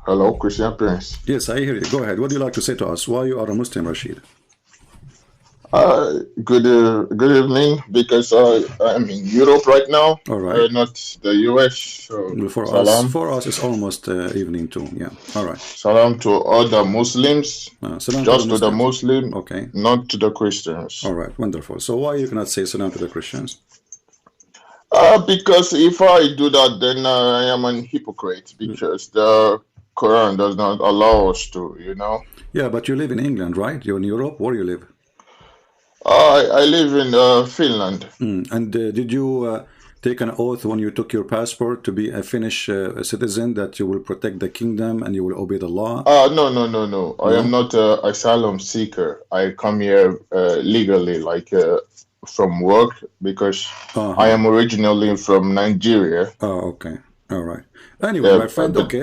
Hello, Christian Prince. Yes, I hear you. Go ahead. What do you like to say to us? Why you are a Muslim, Rashid? Good evening. Because I'm in Europe right now, All right. not the US. So Well, salam, for us, it's almost evening too. Yeah. All right. salam to all the Muslims, Salam to the just to the Muslims. Muslim, Okay. not to the Christians. All right. Wonderful. So why you cannot say salam to the Christians? Because if I do that, then I am an hypocrite. Because the Quran does not allow us to. Yeah, but you live in England, right? You're in Europe. Where you live? I live in Finland. And did you take an oath when you took your passport to be a Finnish citizen that you will protect the kingdom and you will obey the law? No, no, no, no. I am No? not an asylum seeker. I come here legally, like from work, because I am originally from Nigeria. Oh, okay. All right. Anyway, my friend, But okay,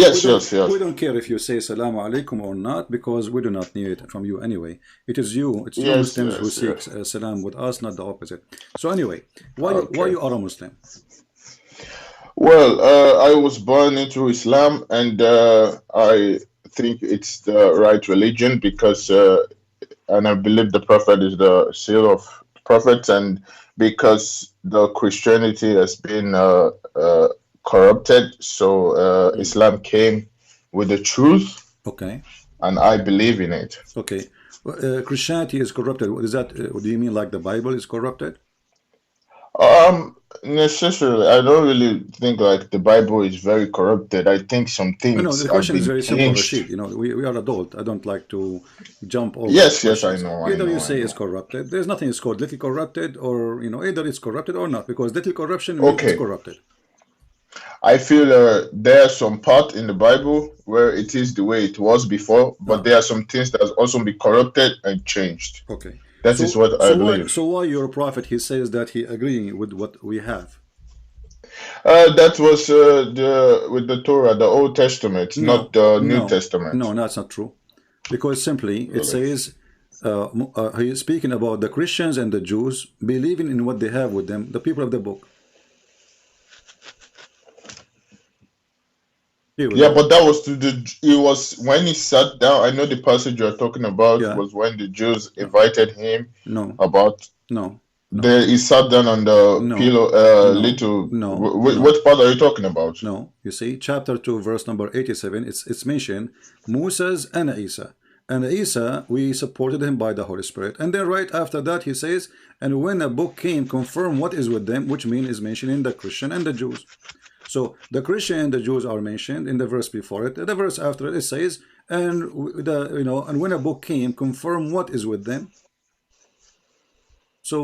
yes, yes, yes. we don't care if you say salamu alaikum or not, because we do not need it from you anyway. It's you Yes, Muslims who yes, seek yes. salam with us, not the opposite. So anyway, why Okay. you are a Muslim? Well, I was born into Islam, and I think it's the right religion because, and I believe the Prophet is the seal of prophets, and because the Christianity has been corrupted, so Islam came with the truth, Okay. and I believe in it. Okay. Christianity is corrupted. What is that? Do you mean like the Bible is corrupted? Necessarily, I don't really think like the Bible is very corrupted. I think some No, things the have question is been very simple, changed. Rashid. We are adult. I don't like to jump over Yes, yes, I questions. know, I Either you know, I say it's know. corrupted. There's nothing is called little corrupted, or either it's corrupted or not, because little corruption means it's Okay, corrupted. I feel there are some part in the Bible where it is the way it was before, but Ah, there are some things that has also been corrupted and changed. okay. That is So what I so why believe. so why your prophet he says that he agreeing with what we have? That was the with the Torah, the Old Testament, not No, the New no, Testament. no, that's not true. Because simply it Really. says he is speaking about the Christians and the Jews believing in what they have with them, the people of the book. Here we Yeah, go. but that was to the. It was when he sat down. I know the passage you're talking about Yeah. was when the Jews No, invited him no, about. no, no, He sat down on the no, pillow. no, Little. no, What no, part are you talking about? no. You see, chapter 2, verse number 87, it's mentioned Moses and Isa. And Isa, we supported him by the Holy Spirit. And then right after that, he says, and when a book came, confirm what is with them, which mean is mentioning the Christian and the Jews. So the Christian and the Jews are mentioned in the verse before it. The verse after it, it says, and and when a book came, confirm what is with them. So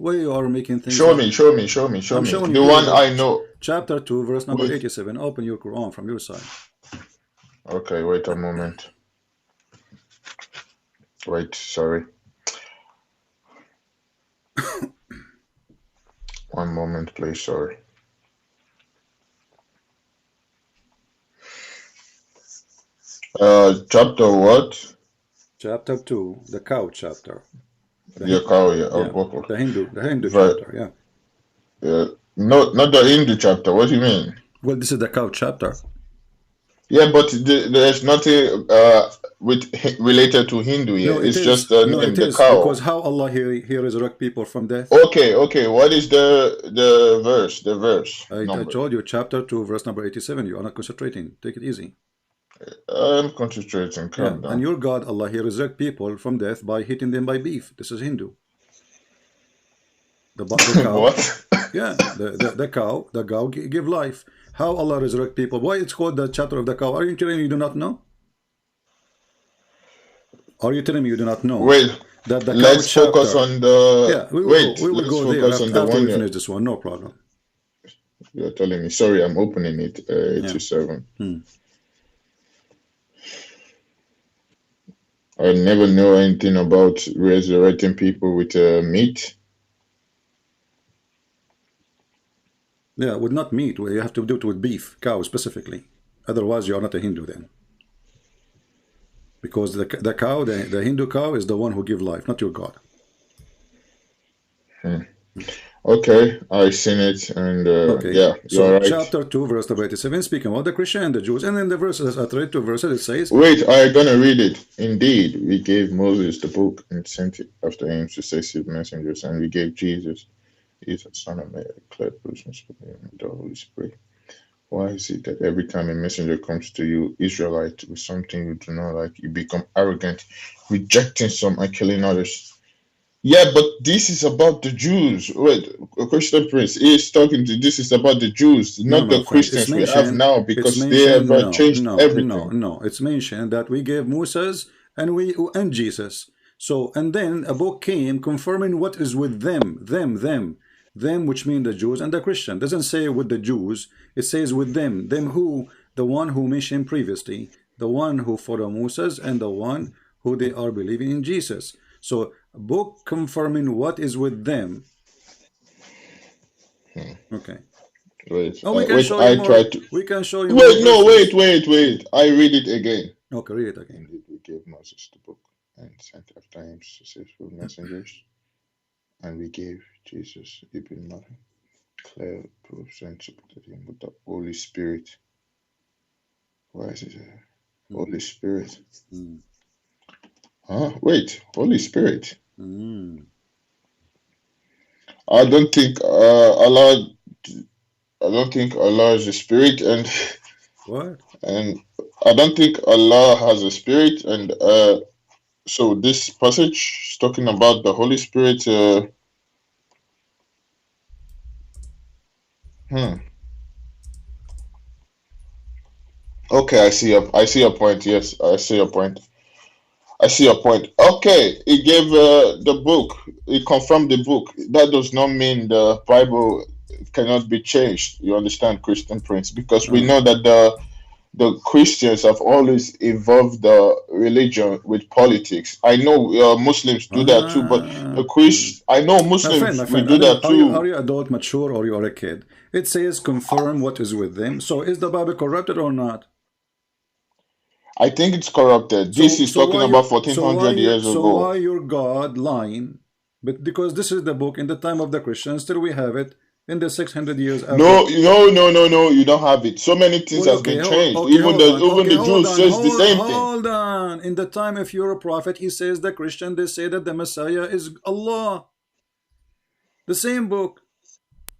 why you are making things Show like me, show me, show me, show I'm me. showing you. The Here we one go. I know. Chapter 2, verse number Wait. 87. Open your Quran from your side. Okay, wait a moment. Wait, sorry. One moment, please. Sorry. Chapter what? Chapter 2, the cow chapter. Yeah, cow. Yeah, Yeah, okay. the Hindu But chapter. Yeah. no, not the Hindu chapter. What do you mean? Well, this is the cow chapter. Yeah, but there's nothing related to Hindu here. No, it It's just is. the No, name, it the is because cow. how Allah he resurrect people from death. Okay, okay. What is the verse? The verse I number. told you chapter 2, verse number 87. You are not concentrating. Take it easy. I'm concentrating. Yeah, Calm and down. your God Allah he resurrect people from death by hitting them by beef. This is Hindu. The cow. What? Yeah, the cow give life. How Allah resurrect people? Why it's called the chapter of the cow? Are you telling me you do not know? Are you telling me you do not know Wait. that the cow Let's focus chapter? on the. Yeah, we will go. Wait. We will Let's go there focus on the after one we finish this one. No problem. you're telling me. Sorry, I'm opening it. Yeah. 87. Hmm. I never know anything about resurrecting people with meat. Yeah, with not meat. You have to do it with beef, cow specifically. Otherwise, you are not a Hindu then. Because the cow, the Hindu cow, is the one who give life, not your God. Okay, I seen it, and Okay, yeah, so you're right. chapter 2, verse number 87, speaking about the Christian and the Jews. And in the verses, I read two verses, it says, Wait, I gonna read it. Indeed, we gave Moses the book and sent it after him successive messengers, and we gave Jesus, he's the son of Mary, declared Christmas for him and the Holy Spirit. Why is it that every time a messenger comes to you, Israelite, with something you do not like, you become arrogant, rejecting some and killing others? Yeah, but this is about the Jews. Wait, Christian Prince is talking to this is about the Jews, no, not my the friend, it's Christians we have mentioned, now, it's because they have mentioned, no, changed no, no, everything. no. It's mentioned that we gave Moses and Jesus. So, and then a book came confirming what is with them, which mean the Jews and the Christian. Doesn't say with the Jews, it says with them who, the one who mentioned previously, the one who follow Moses and the one who they are believing in Jesus. So, a book confirming what is with them. Hmm. Okay. Wait, Oh, we can wait, show you I more. tried to. We can show you more Wait, no, verses. wait. I read it again. Okay, read it again. Indeed, we gave Moses the book and sent after him successful messengers, and we gave Jesus, even Mary, clear proofs and supported him with the Holy Spirit. Why is it Holy Spirit? Mm. Huh? Wait, Holy Spirit. Mm. I don't think Allah. I don't think Allah is a spirit, What? and I don't think Allah has a spirit, and so this passage is talking about the Holy Spirit. Hmm. Okay, I see your point. Yes, I see your point. I see your point. Okay, he gave the book. He confirmed the book. That does not mean the Bible cannot be changed. You understand, Christian Prince? Because we Uh, know that the Christians have always involved the religion with politics. I know Muslims do that too, but the mm. Christ, I know My Muslims we friend, I do don't know. that Are too. you adult, mature, or you are a kid? It says confirm what is with them. So is the Bible corrupted or not? I think it's corrupted. This So is talking about 1400 years why ago. your God lying? But because this is the book in the time of the Christians, still we have it in the 600 years after. No. You don't have it. So many things Well, has okay, been changed. hold on. Even Okay, the Jews says the same thing. hold on. In the time of your prophet, he says the Christian, they say that the Messiah is Allah. The same book.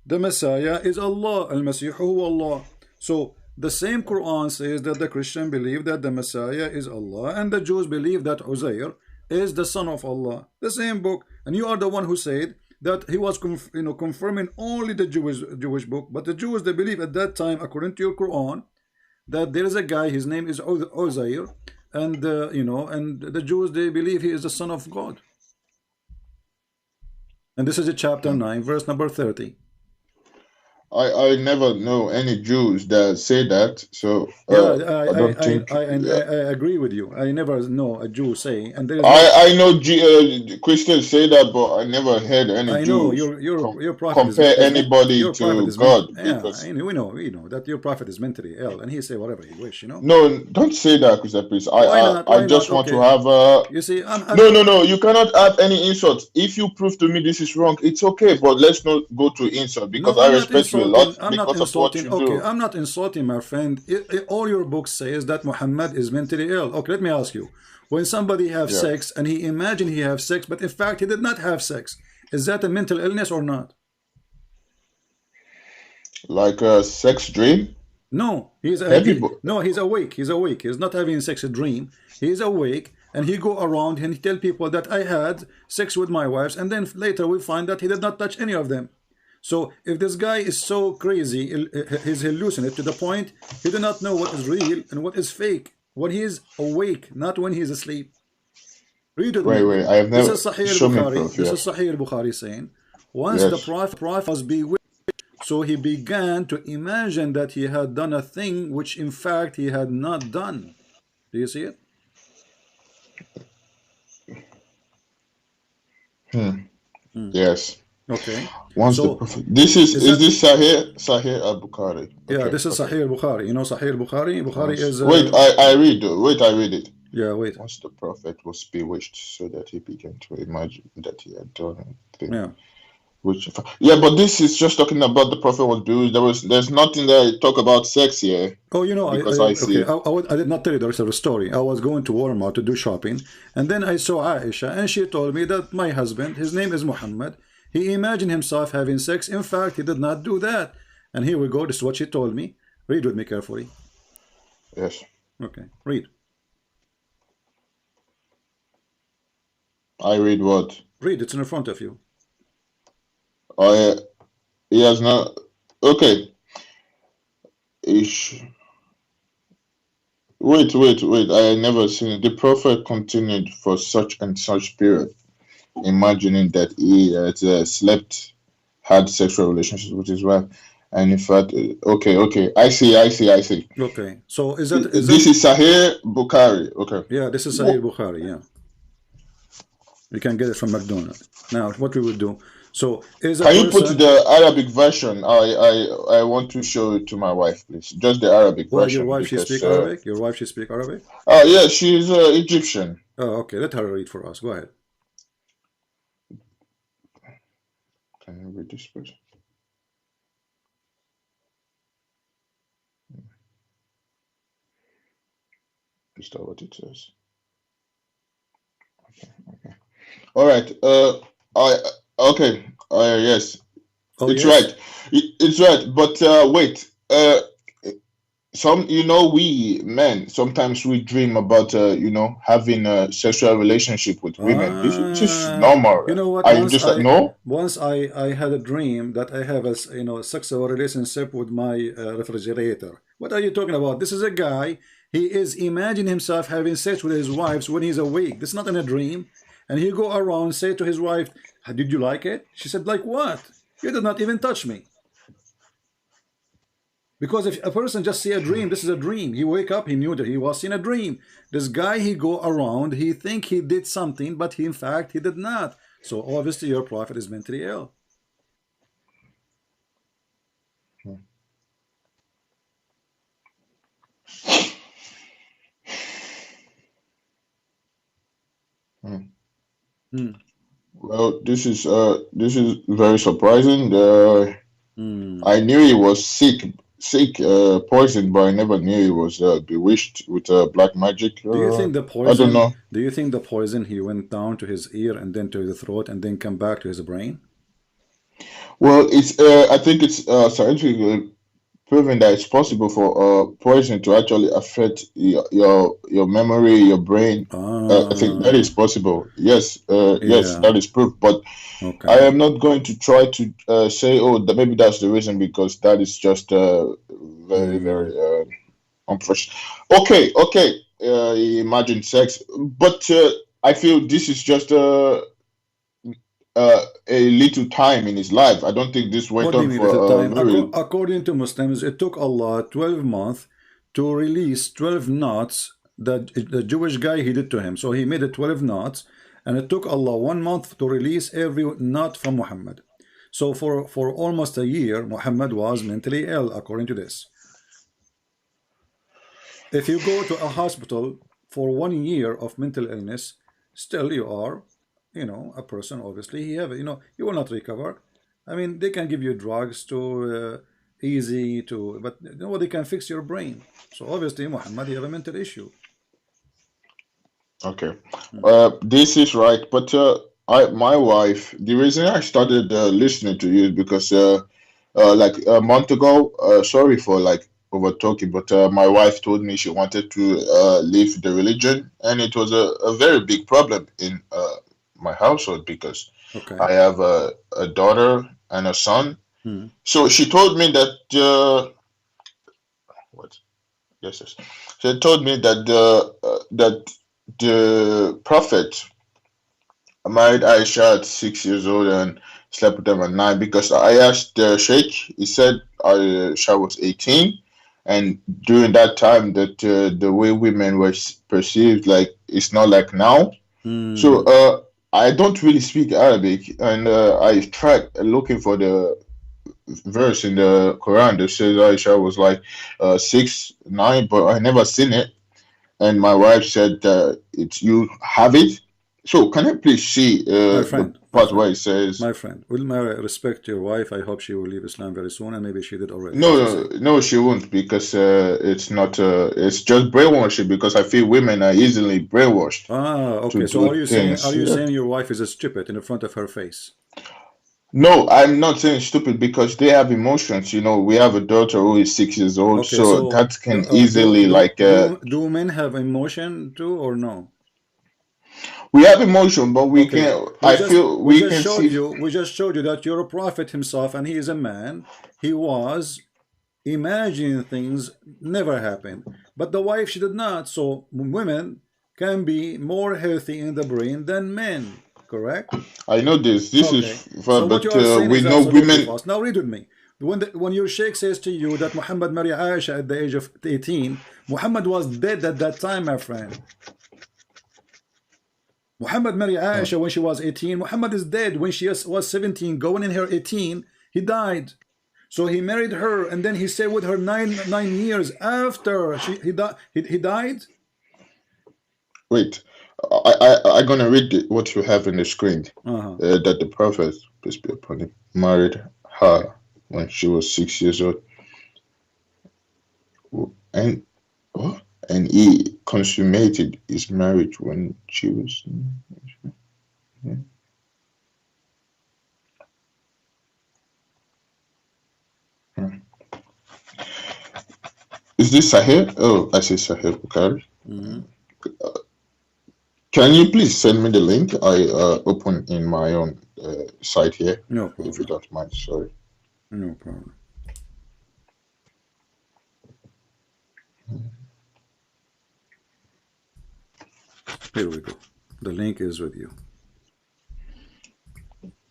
The Messiah is Allah. Al-Masihu huwa Allah. So the same Quran says that the Christian believe that the Messiah is Allah, and the Jews believe that Uzair is the son of Allah. The same book, and you are the one who said that he was confirming only the Jewish book, but the Jews they believe at that time, according to your Quran, that there is a guy, his name is Uzair, and and the Jews they believe he is the son of God. And this is a chapter Hmm. 9, verse number 30. I never know any Jews that say that. So Yeah, I don't think. I agree with you. I never know a Jew saying, and there is no. I know Christians say that, but I never heard any I know Jews your prophet compare anybody your prophet to is God yeah. because We know that your prophet is mentally ill, and he say whatever he wish. no, don't say that, Christian Priest. Why not? I Why not? just want to Okay, have you see, no. You cannot add any insults. If you prove to me this is wrong, it's okay. But let's not go to insult no, because I I'm not respect you a lot insulting. I'm not because of what insulting. you Okay, do. I'm not insulting, my friend. All your books says that Muhammad is mentally ill. Okay, let me ask you: when somebody have Yeah, sex and he imagine he have sex, but in fact he did not have sex, is that a mental illness or not? like a sex dream. No, Everybody. he's awake. He's awake. He's not having sex a dream. He's awake and he go around and he tell people that I had sex with my wives, and then later we find that he did not touch any of them. So if this guy is so crazy, he's hallucinate to the point he do not know what is real and what is fake when he is awake, not when he is asleep. Read with me. Wait. I have This never. is Sahih Show me al-Bukhari. proof. This Yeah. is Sahih al-Bukhari saying, once the Yes. prophet was bewitched, so he began to imagine that he had done a thing which in fact he had not done. Do you see it? Hmm. Hmm. Yes. Okay. Once the So prophet. This is is that this Sahih Al Bukhari? yeah? Okay. This is Okay. Sahih al-Bukhari. You know Sahih al-Bukhari. Bukhari is Wait. I read. Wait. I read it. yeah. Wait. Once the prophet was bewitched, so that he began to imagine that he had done a thing Yeah. Which, yeah, but this is just talking about the prophet was bewitched. There's nothing that talk about sex here Oh, you know, because I okay, see. I did not tell you the rest of the story. I was going to Walmart to do shopping, and then I saw Aisha, and she told me that my husband, his name is Muhammad, he imagined himself having sex. In fact, he did not do that. And here we go. This is what she told me. Read with me carefully. Yes, Okay, read. I read what. Read. It's in front of you. I he has not. Okay, ish. Wait. I had never seen it. The prophet continued for such and such period, imagining that he had slept, had sexual relationships with his wife, and in fact, okay. I see. Okay. So is that This is Sahih Bukhari. Okay. yeah? This is Sahih Bukhari. Yeah, you can get it from McDonald's. Now, what we would do. So is a Can you put person. the Arabic version? I want to show it to my wife, please. Just the Arabic Well, your version wife, she because speak Arabic. Your wife, she speak Arabic. yeah, she's Egyptian. Oh, okay. Let her read for us. Go ahead. Can you read this, please? Is that what it says? Okay. All right. I okay. Yes, Oh, it's yes. right. It's right. But wait. We men sometimes we dream about having a sexual relationship with women. This is just You normal. know what? Are you just like no? Once I had a dream that I have a sexual relationship with my refrigerator. What are you talking about? This is a guy. He is imagining himself having sex with his wives when he's awake. This is not in a dream. And he go around say to his wife, "Did you like it?" She said, "Like what? You did not even touch me." Because if a person just see a dream, this is a dream. He wake up, he knew that he was in a dream. This guy, he go around, he think he did something, but in fact he did not. So obviously your prophet is mentally ill. Hmm. Hmm. Well, this is very surprising. Hmm. I knew he was sick, poisoned, but I never knew he was bewitched with black magic. Do you think the I don't poison? know. Do you think the poison he went down to his ear and then to the throat and then come back to his brain? Well, I think it's scientifically proven that it's possible for poison to actually affect your memory, your brain. I think that is Ah, possible. Yes, yeah. that is proof. But I Okay. am not going to try to say, oh, that maybe that's the reason because that is just very, Hmm. very unprofessional. Okay. Imagine sex, but I feel this is just a little time in his life. I don't think this went What do you on mean for at the a time? very. According to Muslims, it took Allah 12 months to release 12 knots that the Jewish guy he did to him. So he made it 12 knots, and it took Allah 1 month to release every knot from Muhammad. So for almost a year, Muhammad was mentally ill, according to this. If you go to a hospital for 1 year of mental illness, still you are, a person. Obviously, he have, you will not recover. I mean, they can give you drugs to easy to, but nobody can fix your brain. So obviously, Muhammad, you have a mental issue. Okay. Hmm. This is right, but my wife, the reason I started listening to you is because like a month ago, sorry for like over talking, but my wife told me she wanted to leave the religion, and it was a very big problem in my household because Okay. I have a daughter and a son. Hmm. So she told me that what? Yes. She told me that the prophet married Aisha at 6 years old and slept with them at 9 because I asked the Sheikh, he said Aisha was 18, and during that time that the way women were perceived, like it's not like now. So Hmm. I don't really speak Arabic, and I tried looking for the verse in the Quran that says Aisha was like 6, 9, but I never seen it. And my wife said it's you have it. So can I please see My the friend, my part friend, where it says my friend. Will Mary respect your wife? I hope she will leave Islam very soon, and maybe she did already. no, What you no, say? no, she won't because it's not. It's just brainwashing because I feel women are easily brainwashed Ah, to okay. So do are things. you Yeah. saying your wife is a stupid in the front of her face? No, I'm not saying stupid because they have emotions. You know, we have a daughter who is 6 years old, Okay, so so that can easily like. do men have emotion too or no? We have emotion, but we Okay, can. I feel we can see. we just showed you that your prophet himself, and he is a man. He was imagining things never happened, but the wife she did not. So women can be more healthy in the brain than men. Correct? I know this. This is, Okay. So what you but are saying we is know absolutely women. false. Now read with me. When your sheikh says to you that Muhammad married Aisha at the age of 18, Muhammad was dead at that time, my friend. Muhammad married Hmm. Aisha when she was 18. Muhammad is dead when she was 17, going in her 18. He died. So he married her, and then he stayed with her nine years after he died. Wait, I gonna read what you have in the screen. Uh-huh. That the prophet, peace be upon him, married her when she was 6 years old, and what? And he consummated his marriage when she was. Hmm. Is this Sahih? Oh, I see Sahih Bukhari. Mm-hmm. Can you please send me the link? I open in my own site here, No if you problem. don't mind. Sorry. No problem. Here we go. The link is with you.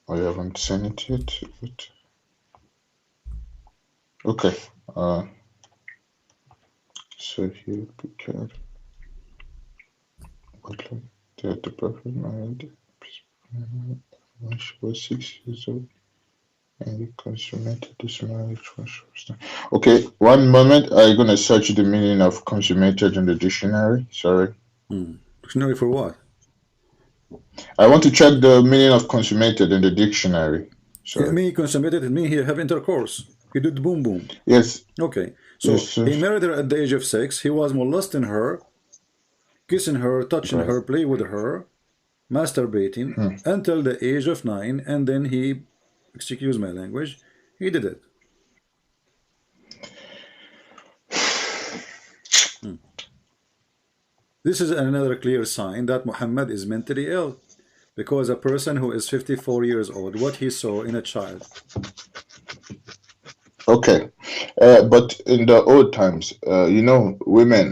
I haven't sent it yet. But... Okay. Sahih Bukhari. Okay. The prophet married when she was 6 years old, and he consummated this marriage when she was 9. Okay, one moment. I'm gonna search the meaning of consummated in the dictionary. Sorry. Dictionary for what? I want to check the meaning of consummated in the dictionary. It Sorry. mean consummated, it mean he have intercourse. He did boom boom. Yes. Okay. Yes, So sir. he married her at the age of 6. He was molesting her, kissing her, touching Right. her, play with her, masturbating Hmm. until the age of 9, and then he, excuse my language, he did it. This is another clear sign that Muhammad is mentally ill, because a person who is 54 years old, what he saw in a child. Okay. But in the old times, women.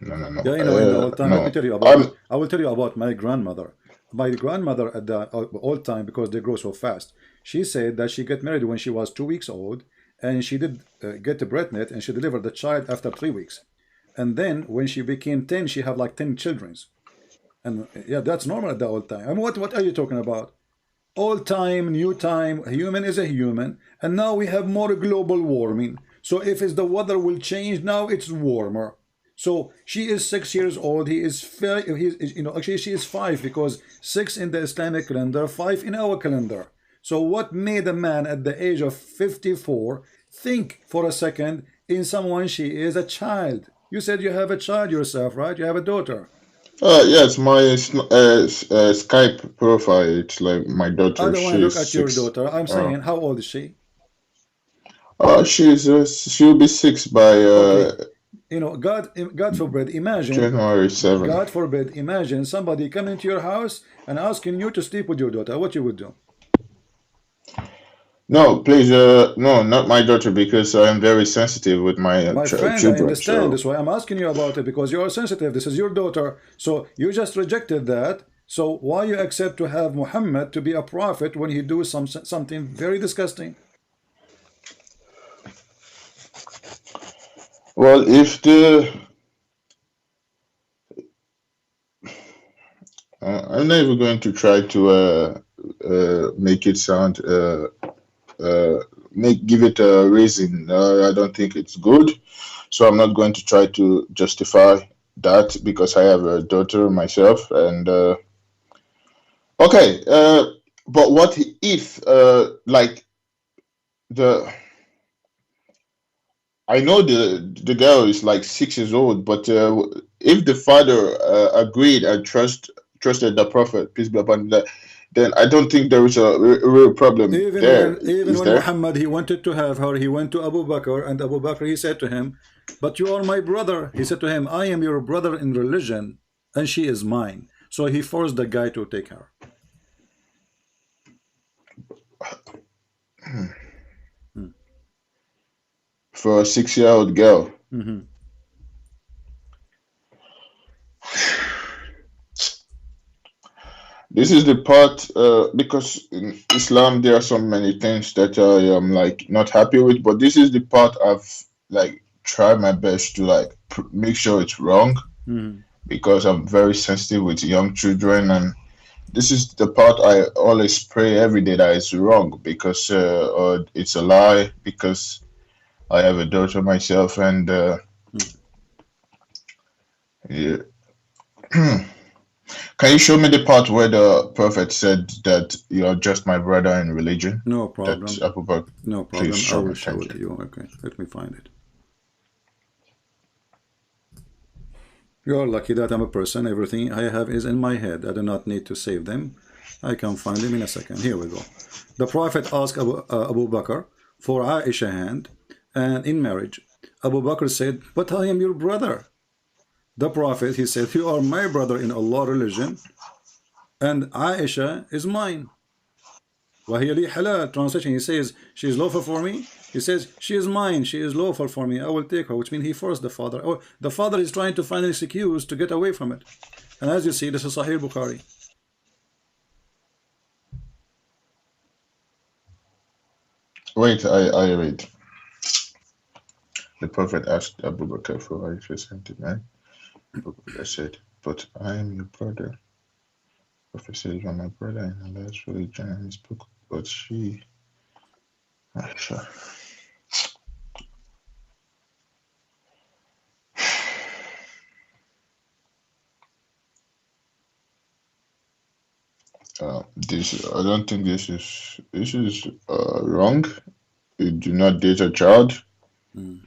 No, no, no. Yeah, in the old time, let me No. tell you about, I will tell you about my grandmother. My grandmother at the old time, because they grow so fast, she said that she got married when she was 2 weeks old, and she did get a pregnant, and she delivered the child after 3 weeks. And then when she became 10, she had like 10 children. And yeah, that's normal at the old time. I mean, what are you talking about? Old time, new time, human is a human, and now we have more global warming. So if it's the weather will change, now it's warmer. So she is 6 years old. He is five. Actually she is five, because six in the Islamic calendar, five in our calendar. So what made a man at the age of 54 think for a second in someone she is a child? You said you have a child yourself, right? You have a daughter. Yes, my Skype profile. It's like my I daughter. don't want to look She's at your 6. daughter. I'm saying, how old is she? She'll be 6 by Okay, God forbid, imagine, January 7. God forbid, imagine somebody coming to your house and asking you to sleep with your daughter. What you would do? No, please, no, not my daughter, because I am very sensitive with my My friend, I children. understand. So, That's why I'm asking you about it, because you are sensitive. This is your daughter. So you just rejected that. So why you accept to have Muhammad to be a prophet when he do something very disgusting? well, if I'm not even going to try to make it sound uh, give it a reason. I don't think it's good, so I'm not going to try to justify that because I have a daughter myself. And okay, but what if like the I know the girl is like 6 years old, but if the father agreed and trusted the prophet, peace be upon him, then I don't think there is a real problem there. Even Is when there? Muhammad he wanted to have her, he went to Abu Bakr, and Abu Bakr he said to him, "But you are my brother." He said to him, "I am your brother in religion, and she is mine." So he forced the guy to take her. Mm. For a 6 year old girl? Mhm. This is the part because in Islam there are so many things that I am like not happy with, but this is the part I've like tried my best to like make sure it's wrong Mhm. because I'm very sensitive with young children, and this is the part I always pray every day that it's wrong because or it's a lie because I have a daughter myself, and Mm. yeah. Can you show me the part where the prophet said that you're just my brother in religion? No That problem. Abu Bakr, No please problem. I show will me. show Thank it you. to you. Okay, let me find it. You're lucky that I'm a person. Everything I have is in my head. I do not need to save them. I can find them in a second. Here we go. The Prophet asked Abu Bakr for Aisha hand and in marriage. Abu Bakr said, "But I am your brother." The Prophet, he said, "You are my brother in Allah religion, and Aisha is mine." وَهِيَ لِي halal. Translation, he says, "She is lawful for me." He says, "She is mine. She is lawful for me. I will take her," which means he forced the father. Or the father is trying to find an excuse to get away from it. And as you see, this is Sahih Bukhari. Wait, I read. The prophet asked Abu Bakr for Aisha sentiment. Abu Bakr said, "But I am your brother." Prophet said, "You are my brother in Allah's religion and his book." But she, Aisha, this I don't think this is wrong. You do not date a child. Hmm.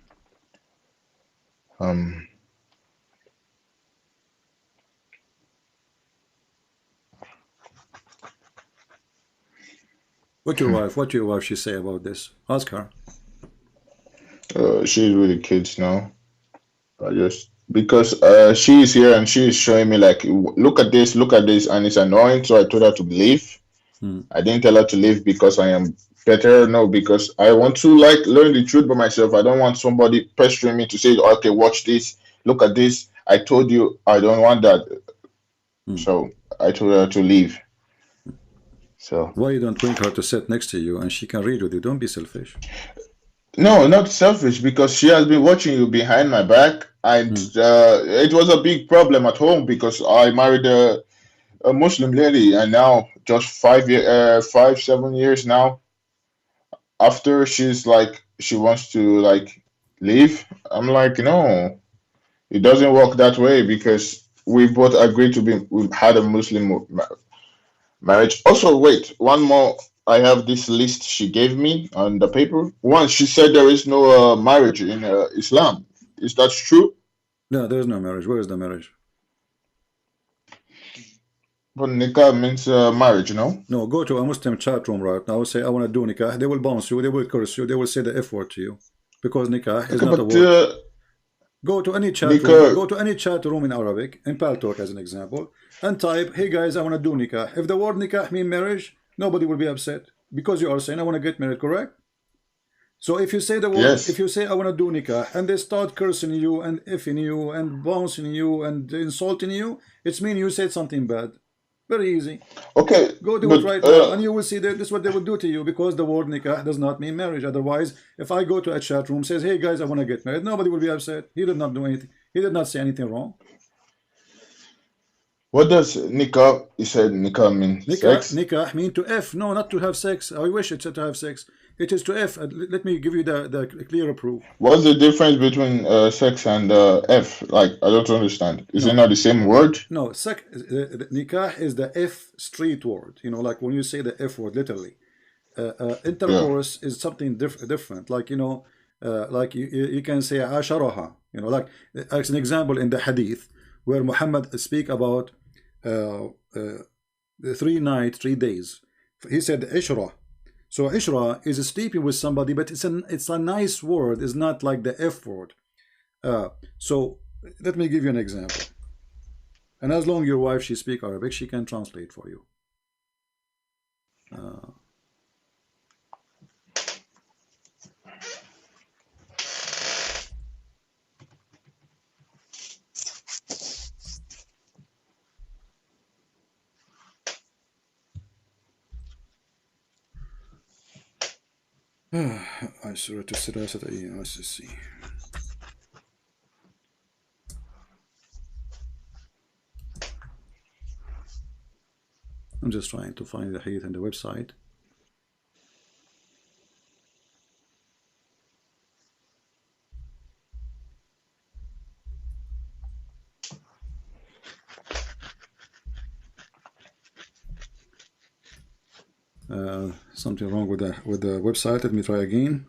Um, What your wife she say about this? Ask her. she's with the kids now. I just because she is here and she is showing me like, look at this, and it's annoying. So I told her to leave. Hmm. I didn't tell her to leave because I am better. No, because I want to like learn the truth by myself. I don't want somebody pestering me to say, okay, watch this, look at this. I told you I don't want that. Hmm. So I told her to leave. So Why you don't bring her to sit next to you and she can read with you? Don't be selfish. no, not selfish because she has been watching you behind my back, and Hmm. it was a big problem at home because I married a Muslim lady, and now just 7 years now after she's like she wants to like leave. I'm like, no, it doesn't work that way because we both agreed to be. We had a Muslim marriage. Also, wait, one more. I have this list she gave me on the paper. One, she said there is no marriage in Islam. Is that true? No, there is no marriage. Where is the marriage? But nikah means marriage, no? No, go to a Muslim chat room right now. Say, I want to do nikah. They will bounce you. They will curse you. They will say the F word to you. Because nikah is Okay, not a but word. Go to any chat room. nikah. Go to any chat room in Arabic, in Paltalk as an example, and type, "Hey guys, I want to do nikah." If the word nikah mean marriage, nobody will be upset because you are saying, "I want to get married," correct? So if you say the word, if Yes. you say, "I want to do nikah," and they start cursing you and effing you and bouncing you and insulting you, it's mean you said something bad. Very easy. Okay, Go do it but right now, and you will see that this is what they will do to you because the word nikah does not mean marriage. Otherwise, if I go to a chat room, says, "Hey guys, I want to get married," nobody will be upset. He did not do anything. He did not say anything wrong. What does nikah? You said nikah mean sex? Nikah mean to F. No, not to have sex. I wish it said to have sex. It is to F. Let me give you the clearer proof. What's the difference between sex and F? Like, I don't understand. Is it No, not the same word? no. Nikah is the F street word. You know, like when you say the F word, literally. Yeah. Intercourse is something different. Like, you know, like you can say asharaha. You know, like as an example in the hadith where Muhammad speak about uh, uh, 3 nights, 3 days. He said ishra. So ishra is sleeping with somebody, but it's a nice word. It's not like the F word. So let me give you an example. And as long your wife she speak Arabic, she can translate for you. I surah to Sirasat. Let's just see. I'm just trying to find the hadith in the website. Something wrong with the website. Let me try again.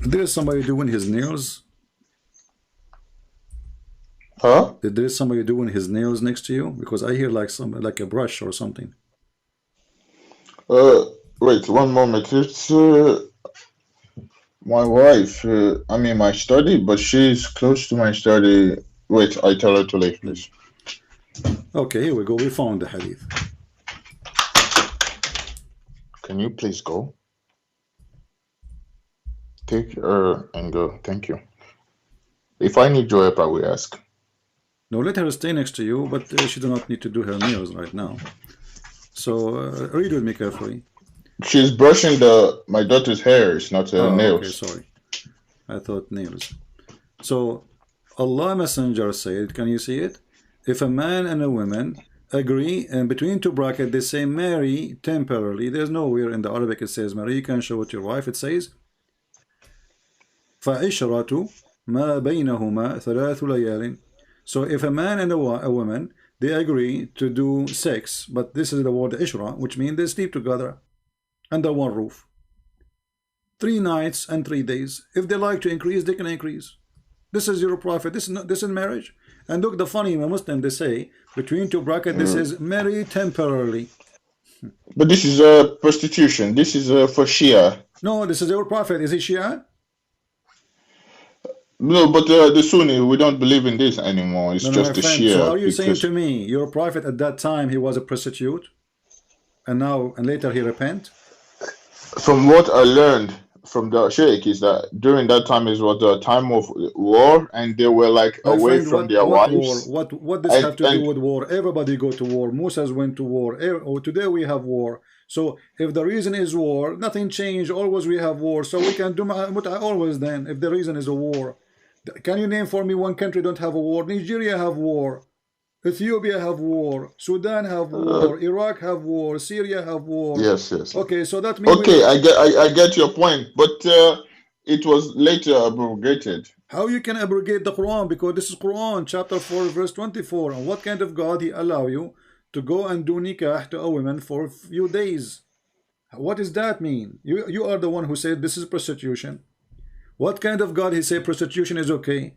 There is somebody doing his nails. Huh? There is somebody doing his nails next to you because I hear like like a brush or something. Wait, one moment. It's my wife. I'm in my study, but she's close to my study. Wait, I tell her to leave, please. Okay, here we go. We found the hadith. Can you please go? Take her and go. Thank you. If I need your help, I will ask. No, let her stay next to you, but she do not need to do her nails right now. So read with me carefully. She's brushing my daughter's hair. It's not her nails. Okay, sorry. I thought nails. So Allah Messenger said, can you see it? If a man and a woman agree, and between two brackets they say marry temporarily. There's nowhere in the Arabic it says marry. You can show it to your wife. It says فَعِشْرَةُ مَا بَيْنَهُمَا ثَلَاثُ لَيَالٍ. So if a man and a woman, they agree to do sex, but this is the word ishra, which means they sleep together under one roof. 3 nights and 3 days. If they like to increase, they can increase. This is your prophet. This is marriage. And look, the funny Muslim, they say between two brackets, this is marry temporarily. But this is prostitution. This is for Shia. No, this is your prophet. Is he Shia? No, but the Sunni, we don't believe in this anymore. It's No, just my the friend. Shia. So are you saying to me your prophet at that time he was a prostitute, and later he repent? From what I learned from the Sheikh is that during that time is what the time of war, and they were like My away friend, from their what wives. war? What this have to do with war? Everybody go to war. Moses went to war. Today we have war. So if the reason is war, nothing changed. Always we have war. So we can do mut'a always then. If the reason is a war, can you name for me one country don't have a war? Nigeria have war. Ethiopia have war. Sudan have war. Iraq have war. Syria have war. Yes, yes. Okay, so that means Okay, I get your point, but it was later abrogated. how you can abrogate the Quran? Because this is Quran chapter 4 verse 24. And what kind of God he allow you to go and do nikah to a woman for a few days? What does that mean? You are the one who said this is prostitution. What kind of God he say prostitution is okay?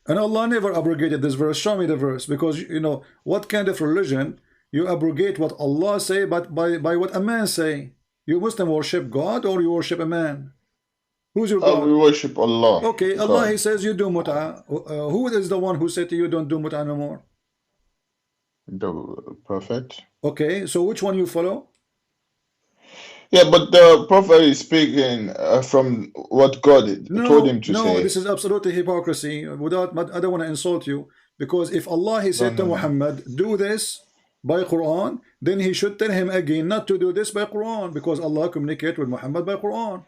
And Allah never abrogated this verse. Show me the verse, because you know what kind of religion you abrogate what Allah say, but by what a man say. You Muslim worship God or you worship a man? Who's your God? We worship Allah. Okay, Allah God. He says you do mut'ah. Who is the one who said to you don't do mut'ah no more? The Prophet. Okay, so which one you follow? Yeah, but the Prophet is speaking from what God told him to say. No, this is absolutely hypocrisy. I don't want to insult you, because if Allah he said to Muhammad, do this by Quran, then he should tell him again not to do this by Quran, because Allah communicate with Muhammad by Quran.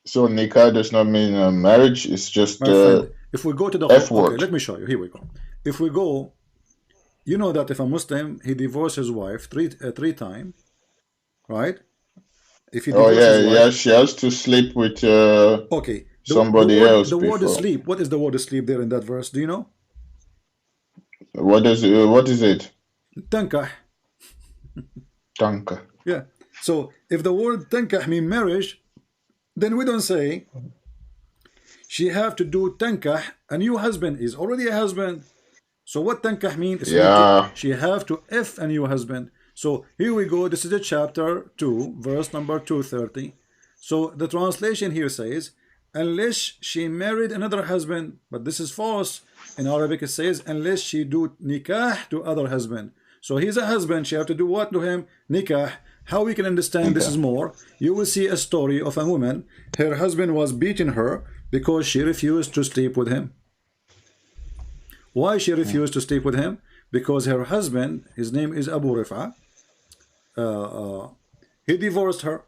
So nikah does not mean marriage. It's just My friend, if we go to the F okay, word. let me show you. Here we go. If we go, you know that if a Muslim he divorces his wife three times, right? If he Oh divorces yeah, his yeah. wife, She has to sleep with okay. somebody else The word before. sleep. What is the word sleep there in that verse? Do you know? What is it? What is it? Tankah. Tanka. Yeah. So if the word tankah mean marriage, then we don't say she have to do tankah. A new husband is already a husband. So what tankah mean is Yeah. she have to F a new husband. So here we go. This is the chapter 2, verse number 230. So the translation here says, unless she married another husband, but this is false. In Arabic it says, unless she do nikah to other husband. So he's a husband. She have to do what to him? Nikah. How we can understand this Okay. is more? You will see a story of a woman. Her husband was beating her because she refused to sleep with him. Why she refused to sleep with him? Because her husband, his name is Abu Rifa, he divorced her,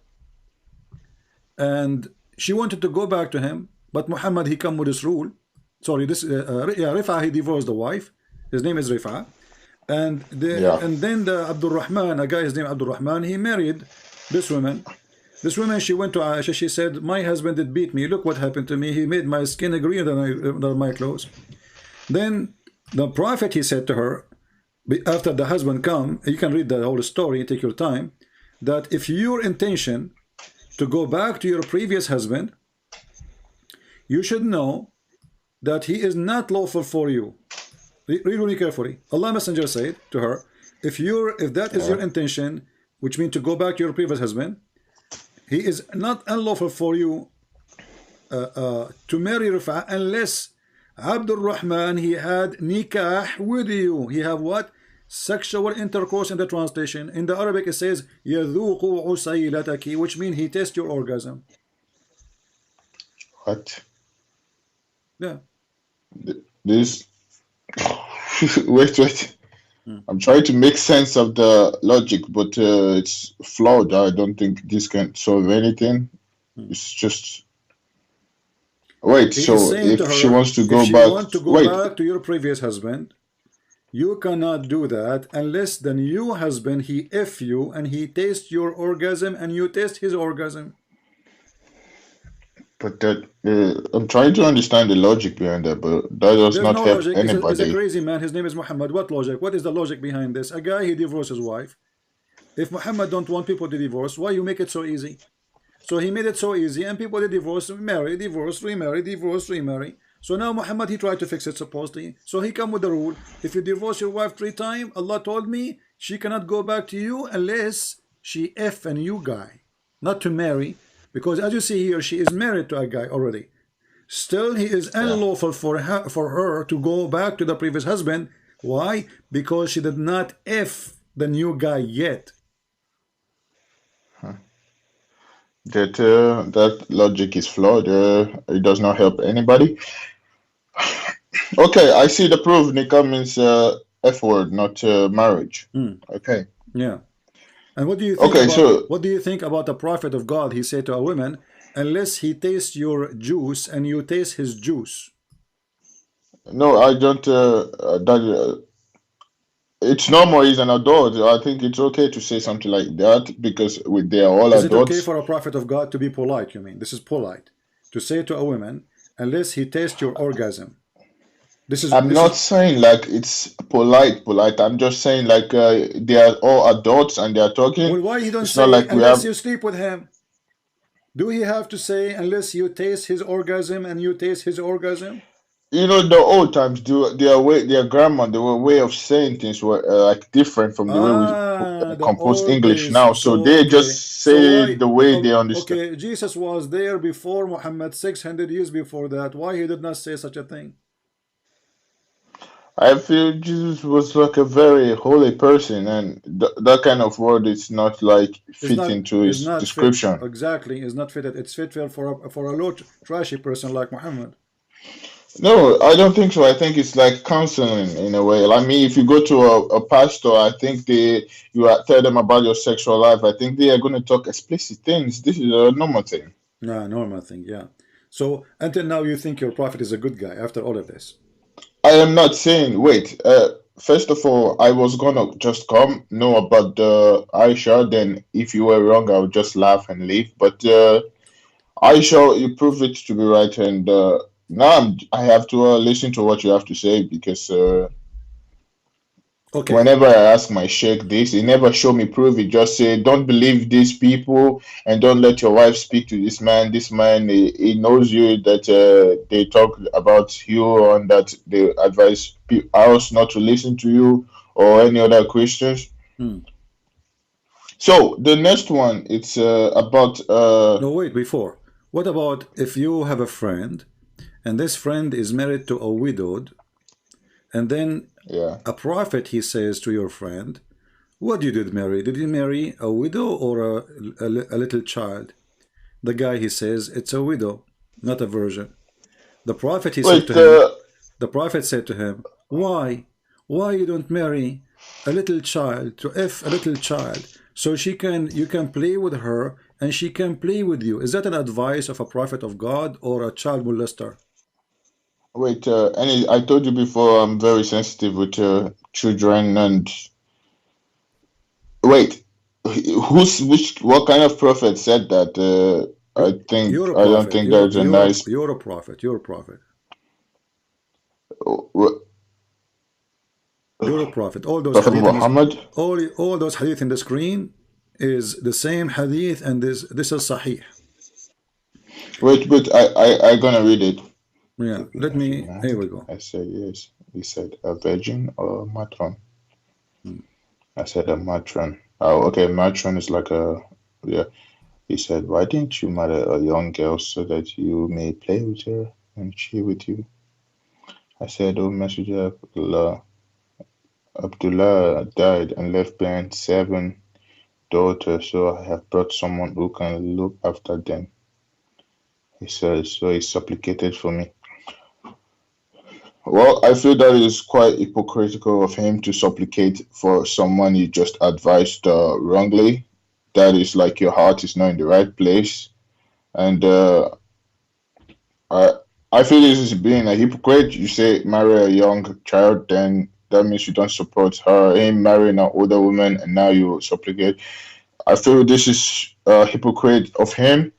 and she wanted to go back to him, but Muhammad he come with this rule. Sorry, this Rifa he divorced the wife. His name is Rifa, and Yeah. then the Abdul Rahman, a guy his name Abdul Rahman, he married this woman. This woman, she went to Aisha. She said, "My husband did beat me. Look what happened to me. He made my skin greener than my clothes." Then the prophet he said to her, after the husband come, you can read the whole story, take your time, that if your intention to go back to your previous husband, you should know that he is not lawful for you. Read really carefully. Allah Messenger said to her, if that is your intention, which means to go back to your previous husband, he is not unlawful for you to marry Rifa unless Abdul Rahman he had nikah with you. He have what? Sexual intercourse in the translation. In the Arabic it says يذوق عسيلتك, which means he tests your orgasm. What? Yeah. This. Wait. I'm trying to make sense of the logic, but it's flawed. I don't think this can solve anything. It's just. Wait, He so is saying to if she her, wants to if go she back, want to go wait, back to your previous husband, you cannot do that unless the new husband he F you and he tastes your orgasm and you taste his orgasm. but that I'm trying to understand the logic behind that, but that does There's not no help logic. It's a anybody. crazy man. His name is Muhammad. What logic? What is the logic behind this? A guy, he divorced his wife. If Muhammad don't want people to divorce, why you make it so easy? So he made it so easy, and people they divorce, marry, divorce, remarry, divorce, remarry. So now Muhammad he tried to fix it supposedly. So he come with the rule: if you divorce your wife 3 times, Allah told me she cannot go back to you unless she F a new guy, not to marry, because as you see here, she is married to a guy already. Still, he is Yeah. unlawful for her to go back to the previous husband. Why? Because she did not F the new guy yet. That logic is flawed. It does not help anybody. Okay, I see the proof. Nikah means F word, not marriage. Okay. Yeah. And what do you think Okay, about the prophet of God? He said to a woman, unless he tastes your juice and you taste his juice. no, I don't. That it's normal. He's an adult. I think it's okay to say something like that because they are all Is it okay adults. for a prophet of God to be polite? You mean this is polite to say to a woman, unless he tastes your orgasm? I'm This not is saying like it's polite. I'm just saying like they are all adults and they are talking. well. Why he don't It's not say like we unless have. you sleep with him? Do he have to say unless you taste his orgasm and you taste his orgasm? You know, the old times, their grammar, their way of saying things were like different from the way we The compose old English days. now. So So they okay. just So say why? it the way they understand. Okay, Jesus was there before Muhammad, 600 years before that. Why he did not say such a thing? I feel Jesus was like a very holy person, and that kind of word is not like fit into Is his not fit. description. Exactly, is not fitted. It's fit for a low trashy person like Muhammad. No, I don't think so. I think it's like counseling in a way. I mean, if you go to a pastor, I think tell them about your sexual life. I think they are going to talk explicit things. This is a normal thing. No, normal thing, yeah. So until now, you think your prophet is a good guy after all of this? I am not saying, wait, first of all, I was gonna just come, know about the Aisha, then if you were wrong, I would just laugh and leave. But Aisha, you prove it to be right, and now I have to listen to what you have to say because Okay, whenever I ask my sheikh this, he never show me proof. He just say, "Don't believe these people, and don't let your wife speak to this man. This man, he knows you. That they talk about you, and that they advise us not to listen to you or any other Christians." hmm. So the next one, it's about No, wait, before. What about if you have a friend and this friend is married to a widowed, and then yeah. a prophet he says to your friend, what did you marry? Did you marry a widow or a little child? The guy he says it's a widow, not a virgin. The prophet he said Wait, to him, the prophet said to him, why? Why you don't marry a little child to if a little child so she can you can play with her and she can play with you? Is that an advice of a prophet of God or a child molester? wait. Any, I told you before, I'm very sensitive with children and wait, what kind of prophet said that? You're a I don't prophet. think there's a nice. You're a prophet. You're a prophet. uh, You're a prophet. All those Prophet hadith in this, Muhammad. all those hadith in the screen is the same hadith, and this is sahih. Wait, I gonna read it. Yeah. Let me. Here we go. I said yes. He said a virgin or a matron. Hmm. I said a matron. Oh, okay, matron is like a yeah. He said, why didn't you marry a young girl so that you may play with her and she with you? I said, oh Messenger of Allah, Abdullah died and left behind 7 daughters, so I have brought someone who can look after them. He says, so he supplicated for me. Well, I feel that is quite hypocritical of him to supplicate for someone he just advised wrongly. That is like your heart is not in the right place. And I, I feel this is being a hypocrite. You say marry a young child, then that means you don't support her. Him marrying an older woman, and now you supplicate. I feel this is a hypocrite of him.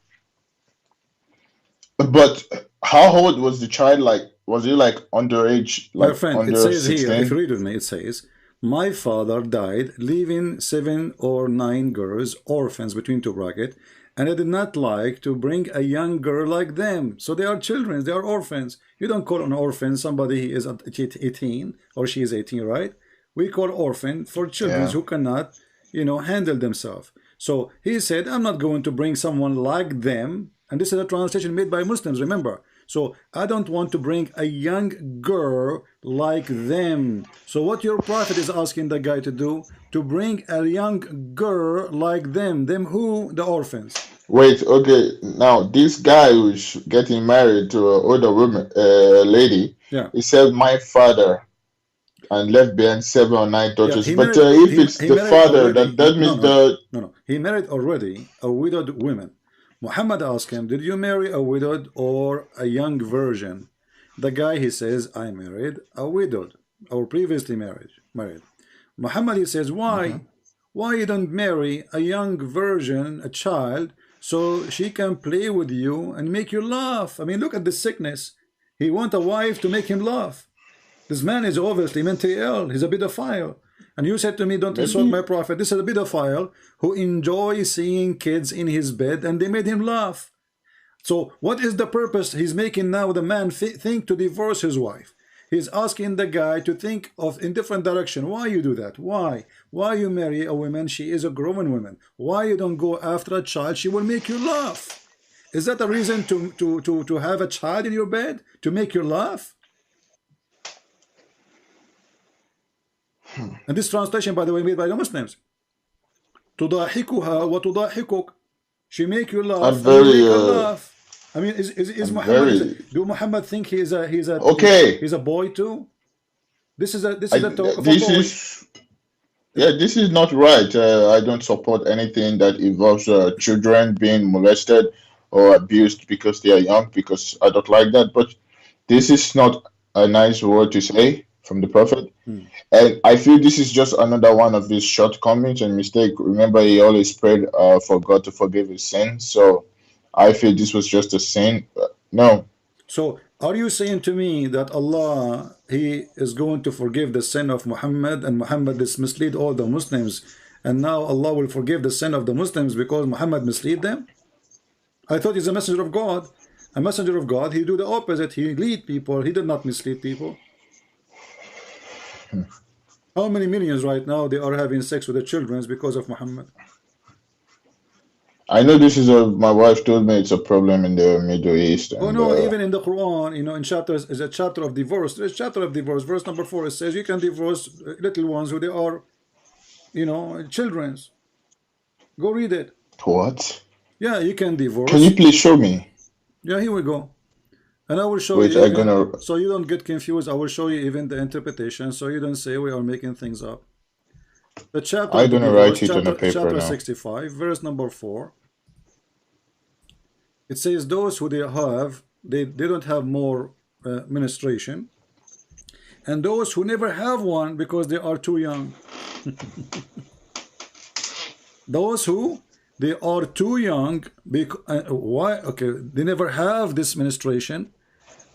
But how old was the child? Like, was he like underage, My like friend, it under says here, if you 16? read with me, it says, my father died, leaving 7 or 9 girls, orphans between two brackets, and I did not like to bring a young girl like them. So they are children, they are orphans. You don't call an orphan somebody is at 18 or she is 18, right? We call orphan for children Yeah. who cannot, handle themselves. So he said, I'm not going to bring someone like them. And this is a translation made by Muslims, remember. So I don't want to bring a young girl like them. So what your prophet is asking the guy to do, to bring a young girl like them. Them who? The orphans. Wait, okay. Now this guy who's getting married to an older woman, lady, Yeah. he said my father and left behind 7 or 9 Yeah, daughters. he But married if it's he the married father, already. that No, means no, no, the no, no. He married already a widowed woman. Muhammad asked him, did you marry a widowed or a young virgin? The guy he says, I married a widowed or previously married. Muhammad he says, why? Mhm. Why you don't marry a young virgin, a child, so she can play with you and make you laugh? I mean, look at the sickness. He want a wife to make him laugh. This man is obviously mentally ill. He's a pedophile. And you said to me, don't insult my maybe prophet. This is a pedophile who enjoys seeing kids in his bed and they made him laugh. So what is the purpose he's making now the man think to divorce his wife? He's asking the guy to think of in different direction. Why you do that? Why? Why you marry a woman? She is a grown woman. Why you don't go after a child? She will make you laugh. Is that a reason to have a child in your bed to make you laugh? And this translation, by the way, made by the Muslims. تضاحكها وتضاحكك. She make you I'm laugh and you very make her laugh. I mean, is I'm Muhammad very do Muhammad think okay. he's a boy too? This is a talk of a This boy. is yeah, this is not right. I don't support anything that involves children being molested. or abused because they are young, because I don't like that. But this is not a nice word to say from the Prophet. Hmm. And I feel this is just another one of his shortcomings and mistake. Remember, he always prayed for God to forgive his sins. So I feel this was just a sin. No, So are you saying to me that Allah, He is going to forgive the sin of Muhammad, and Muhammad is mislead all the Muslims, and now Allah will forgive the sin of the Muslims because Muhammad mislead them? I thought he's a messenger of God. A messenger of God, he do the opposite. He lead people. He did not mislead people. How many millions right now they are having sex with the children because of Muhammad? I know this is a. My wife told me it's a problem in the Middle East, Oh and no, even in the Quran, you know, in chapters is a chapter of divorce. There's a chapter of divorce. Verse number 4, it says you can divorce little ones who they are, you know, children's. Go read it. what? Yeah, you can Can you divorce. please show me? Yeah, here we go. And I will show Wait, you I'm even, gonna. so you don't get confused. I will show you even the interpretation, so you don't say we are making things up. The chapter I'm of the gonna divorce, write it on a paper chapter now. 65, verse number 4. It says those who they have, they don't have more ministration, and those who never have one because they are too young. Those who they are too young, why? Okay, they never have this ministration.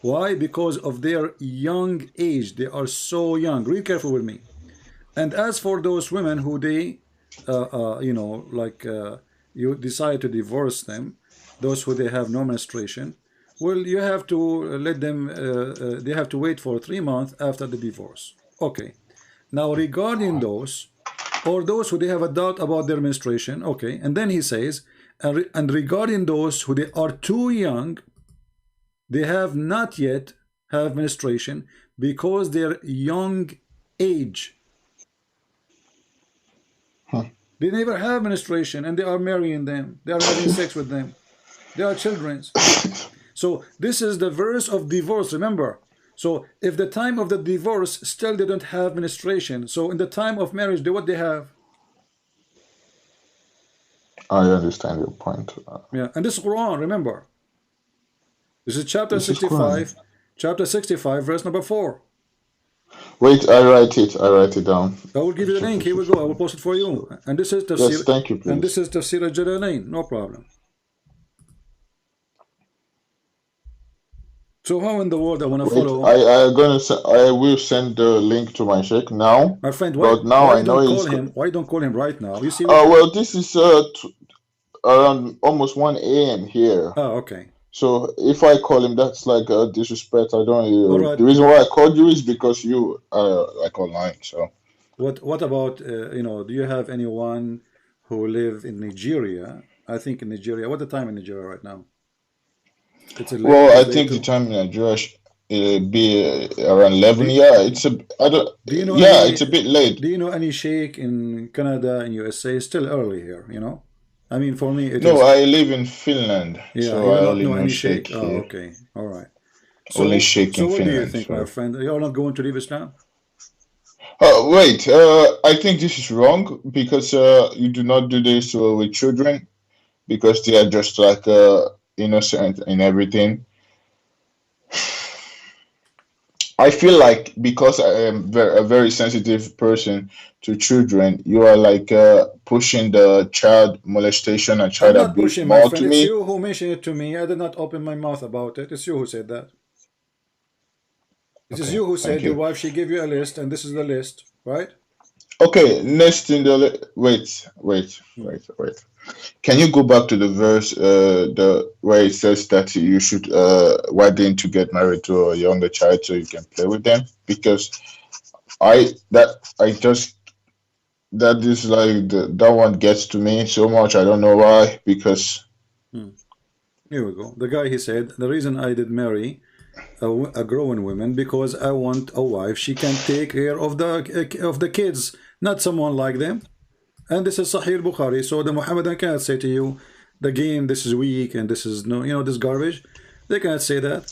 Why? Because of their young age. They are so young. Read careful with me. And as for those women who they, you know, like you decide to divorce them, those who they have no menstruation, well, you have to let them. They have to wait for 3 months after the divorce. Okay. Now regarding those, or those who they have a doubt about their menstruation, okay, and then he says, and regarding those who they are too young, they have not yet have menstruation because their young age. They never have menstruation and they are marrying them. They are having sex with them. They are children. So this is the verse of divorce, remember. So if the time of the divorce still they don't have menstruation, so in the time of marriage, what they have? I understand your point. Yeah, and this is Quran, remember. This is chapter This is Quran. 65, verse number 4. Wait, I write it. I write it down. I will give you the link. Here we go. I will post it for you. And this is Yes, Tafsir, thank you, and this please. is Tafsir al-Jalalain. No problem. So how in the world I want to Wait, follow? I will send the link to my sheikh now. My friend, But now why I know don't call he's. him? Why don't call him right now? You see, Well, this is around almost 1 a.m. here. okay. So if I call him, that's like a disrespect. I don't. All right. The reason why I called you is because you are like online. So What about you know? Do you have anyone who live in Nigeria? I think in Nigeria. What the time in Nigeria right now? It's a well, it is I late think the too. time in Nigeria be around 11. Do, Yeah, it's a. I don't. do you know Yeah, any? it's a bit late. Do you know any sheikh in Canada and USA? It's still early here. You know. I mean, for me, it No, is. I live in Finland, Yeah, so you do I not only know know any Sheikh sheikh. Oh, here. okay. All right. Only So, Sheikh so in what do you Finland. think, my So. friend? You're not going to leave Islam? Wait, I think this is wrong because you do not do this with children because they are just like innocent and everything. I feel like because I am a very sensitive person to children, you are like pushing the child molestation and I'm child not abuse pushing, my more to friend. It's me. you who mentioned it to me. I did not open my mouth about it. It's you who said that. It is Okay, you who thank said your you. wife, she gave you a list, and this is the list, right? Okay, next in the Hmm. wait. Can you go back to the verse the where it says that you should why didn't you get married to a younger child so you can play with them? Because I just that is like that one gets to me so much. I don't know why. Because Hmm. Here we go. The guy, he said, the reason I did marry a growing woman because I want a wife. She can take care of the kids, not someone like them. And this is Sahih Bukhari. So the Muhammadan cannot say to you, the game, this is weak and this is no, you know, this garbage. They cannot say that.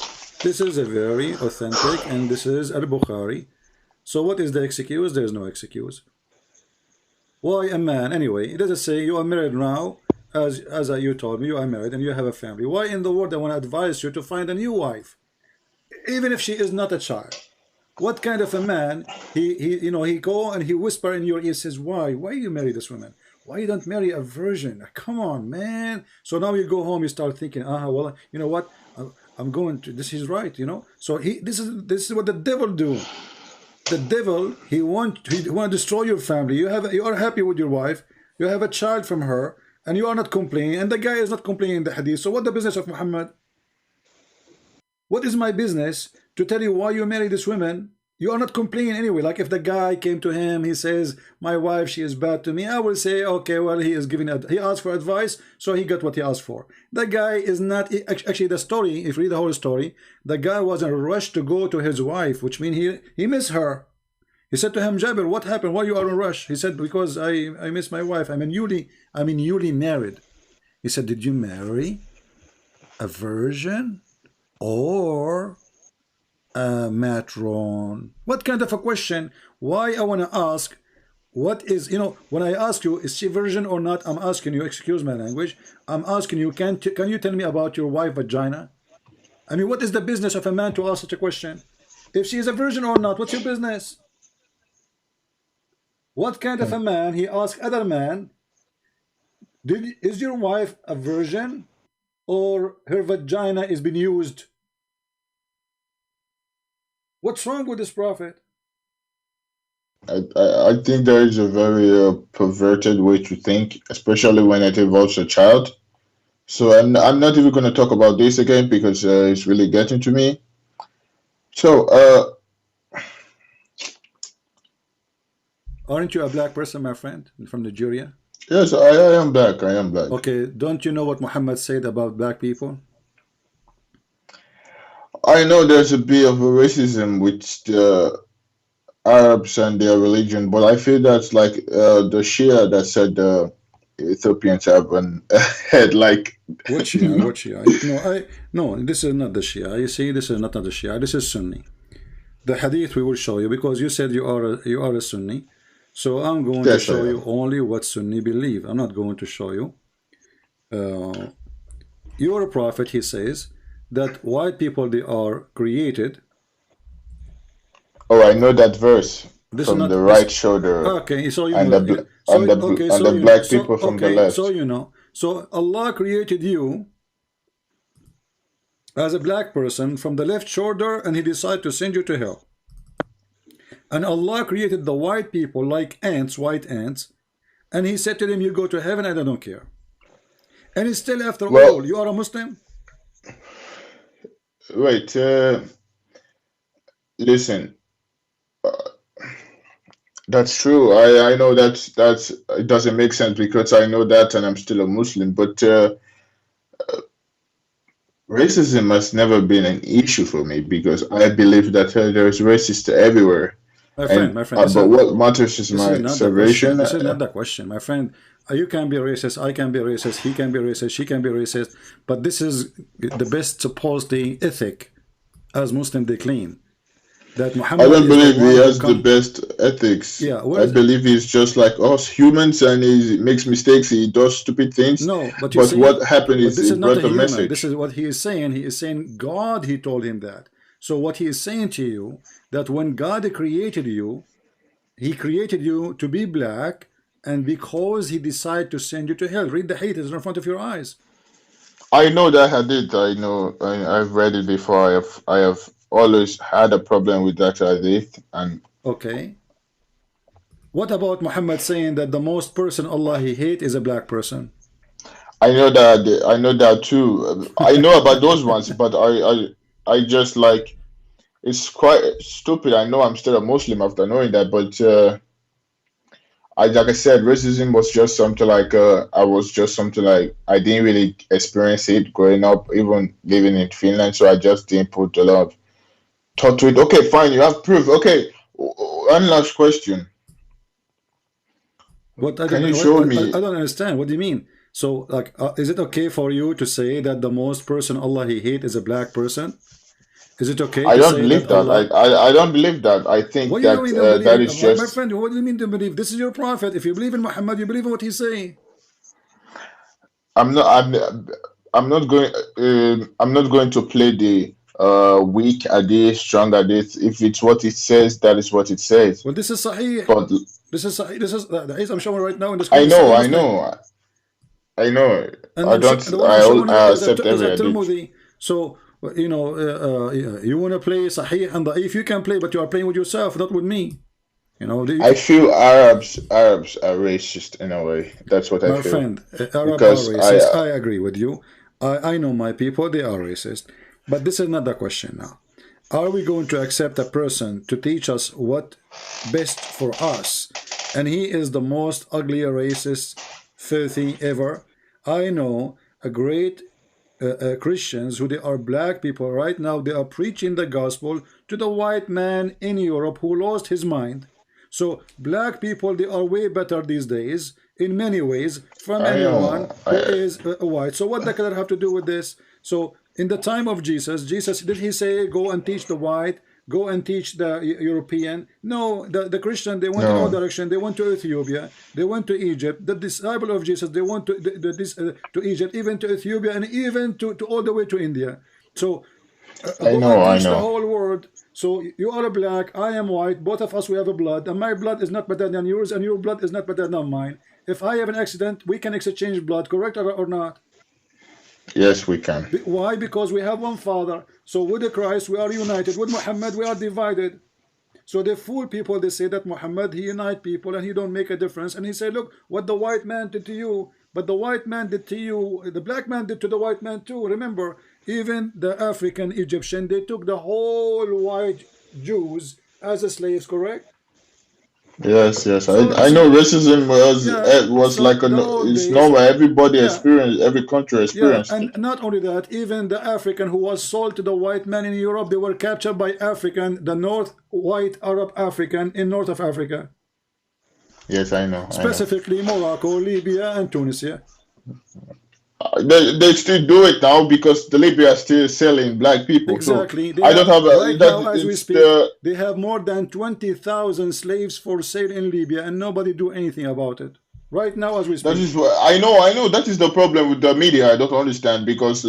This is a very authentic, and this is Al Bukhari. So what is the excuse? There is no excuse. Why a man? Anyway, it doesn't say you are married now as you told me, you are married and you have a family. Why in the world I want to advise you to find a new wife, even if she is not a child? What kind of a man he go and he whisper in your ear, says, why you marry this woman? Why you don't marry a virgin? Come on, man. So now you go home, you start thinking, well, you know what? I'm going to, this is right, you know. So this is what the devil do. The devil, he want to destroy your family. You are happy with your wife, you have a child from her, and you are not complaining, and the guy is not complaining in the hadith. So what the business of Muhammad? What is my business to tell you why you marry this woman? You are not complaining anyway. Like if the guy came to him, he says, my wife, she is bad to me, I will say, okay, well, he asked for advice, so he got what he asked for. The guy is not, actually the story, if you read the whole story, the guy was in a rush to go to his wife, which means he missed her. He said to him, Jabir, what happened? Why you are in a rush? He said, because I miss my wife. I'm newly married. He said, did you marry a virgin or a matron? What kind of a question? Why I want to ask, what is, when I ask you, is she virgin or not? I'm asking you, excuse my language, I'm asking you, can you tell me about your wife vagina? I mean, what is the business of a man to ask such a question? If she is a virgin or not, what's your business? What kind of a man, he asked other man, is your wife a virgin or her vagina is being used? What's wrong with this prophet? I think there is a very perverted way to think, especially when it involves a child. So I'm not even going to talk about this again because it's really getting to me. So aren't you a black person, my friend, from Nigeria? yes, I am black. I am black. Okay, don't you know what Muhammad said about black people? I know there's a bit of a racism with the Arabs and their religion, but I feel that's like the Shia that said the Ethiopians have an head like. What Shia? What Shia? No, this is not the Shia. You see, this is not the Shia. This is Sunni. The hadith we will show you because you said you are a Sunni. So I'm going to show you only what Sunni believe. I'm not going to show you. Your prophet, he says that white people, they are created. Oh, I know that verse from the right shoulder. Okay, so you and know. The black people from the left. So you know. So Allah created you as a black person from the left shoulder, and He decided to send you to hell. And Allah created the white people like ants, white ants, and He said to them, you go to heaven and I don't care. And still, after all, you are a Muslim? Wait, listen. That's true. I know that's it doesn't make sense because I know that and I'm still a Muslim, but racism has never been an issue for me because I believe that there's racists everywhere. My friend, but what matters is my salvation. This is not the question, my friend. You can be racist, I can be racist, he can be racist, she can be racist, but this is the best supposedly ethic as Muslim they claim. That Muhammad, I don't believe he has the best ethics. Yeah, I believe he's just like us humans and he makes mistakes, he does stupid things. No, but what happened is he brought the message. This is what he is saying. He is saying God, he told him that. So what he is saying to you, that when God created you, he created you to be black, and because he decided to send you to hell. Read the hadith, it's in front of your eyes. I know that hadith. I know. I've read it before. I have always had a problem with that hadith. And okay, what about Muhammad saying that the most person Allah he hate is a black person? I know that. I know that too. I know about those ones, but I just like, it's quite stupid. I know I'm still a Muslim after knowing that, but like I said, racism was just something like I didn't really experience it growing up, even living in Finland, so I just didn't put a lot of thought to it. Okay, fine, you have proof. Okay, one last question. Can you show me? I don't understand. What do you mean? So, like, is it okay for you to say that the most person Allah he hate is a black person? Is it okay? I don't believe that. I don't believe that. I think that that is just. My friend, what do you mean to believe? This is your prophet. If you believe in Muhammad, you believe in what he's saying. I'm not. I'm not going. I'm not going to play the weak are they, strong are they. If it's what it says, that is what it says. Well, this is Sahih. But This is Sahih. This is the hadith I'm showing right now in the screen I is know, Sahih I Muslim. know, I know. And I I'm don't. the one I'm showing you I is accept is every at edit. Tirmidhi. So you want to play Sahih and Da'if, you can play, but you are playing with yourself, not with me. You know, I feel Arabs are racist in a way. That's what I my feel friend, Arab are because racist. I agree with you. I know my people, they are racist. But this is not the question now. Are we going to accept a person to teach us what best for us? And he is the most ugly, racist, filthy ever. I know a great Christians who they are black people right now. They are preaching the gospel to the white man in Europe who lost his mind. So black people, they are way better these days in many ways from I anyone know. who is white. So what does that have to do with this? So in the time of Jesus, did he say go and teach the white, go and teach the European? No, the Christian, they went in all No, direction. They went to Ethiopia, they went to Egypt. The disciple of Jesus, they went to Egypt, even to Ethiopia, and even to all the way to India. So I go and know. I teach the know. whole world. So you are black, I am white, both of us we have a blood, and my blood is not better than yours, and your blood is not better than mine. If I have an accident, we can exchange blood, correct or not? Yes, we can. Why? Because we have one Father. So with the Christ we are united. With Muhammad we are divided. So they fool people. They say that Muhammad, he unite people and he don't make a difference. And he said, look what the white man did to you. But the white man did to you, the black man did to the white man too. Remember, even the African Egyptian, they took the whole white Jews as slaves, correct? Yes, yes. So I know racism yeah, was so like the old it's days, normal. Everybody yeah. experienced. Every country Yeah, experienced and it. not only that, even the African who was sold to the white man in Europe, they were captured by African, the North White Arab African in north of Africa, Yes, I know. I know. specifically Morocco, Libya, and Tunisia. They still do it now because the Libya is still selling black people. So Exactly. They I don't have, have right now, that. as we It's speak, the they have more than 20,000 slaves for sale in Libya, and nobody do anything about it. Right now, as we that speak. is what I know that is the problem with the media. I don't understand because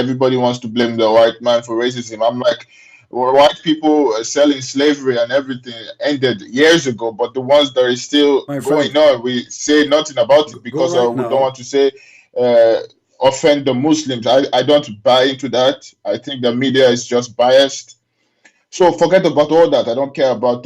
everybody wants to blame the white man for racism. I'm like, well, white people selling slavery and everything ended years ago, but the ones that are still My going friend, on, we say nothing about it go because right we don't now. want to say uh, offend the Muslims. I don't buy into that. I think the media is just biased. So forget about all that. I don't care about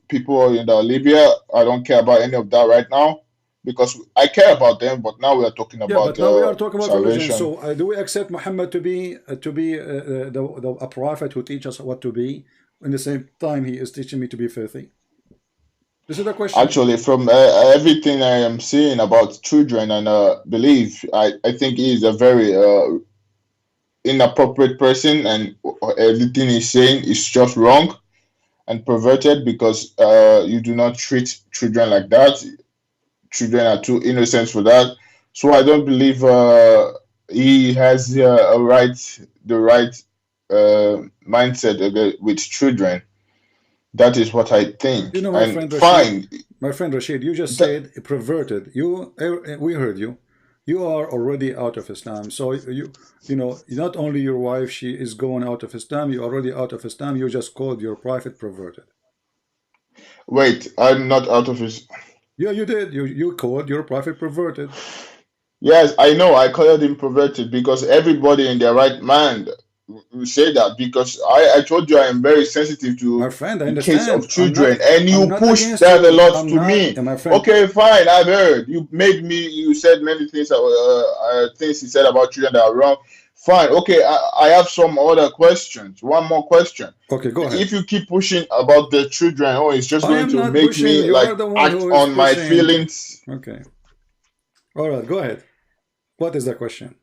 people in Libya. I don't care about any of that right now because I care about them. But now we are talking Yeah, about but now we are talking about religion. salvation. So, do we accept Muhammad to be a prophet who teaches us what to be? In the same time, he is teaching me to be filthy. This is the question. Actually, from everything I am seeing about children and belief, I think he is a very inappropriate person, and everything he's saying is just wrong and perverted because you do not treat children like that. Children are too innocent for that. So I don't believe he has the right mindset with children. That is what I You think. know, my And friend Rashid, fine, you just that, said perverted. We heard you. You are already out of Islam. So you know, not only your wife, she is going out of Islam. You're already out of Islam. You just called your prophet perverted. wait, I'm not out of his. Yeah, you did. You called your prophet perverted. Yes, I know. I called him perverted because everybody in their right mind will say that because I told you I am very sensitive My to friend, I the case of understand. I'm not children, and I'm you not push against that a you. lot I'm to not, me. my friend. Okay, fine. I've heard you made me. You said many things. Things he said about children that are wrong. Fine. Okay, I have some other questions. One more question. Okay, go ahead. If you keep pushing about the children, oh, it's just I going am to not make pushing. me You like are the one act who is on my pushing. feelings. Okay. All right, go ahead. What is the question?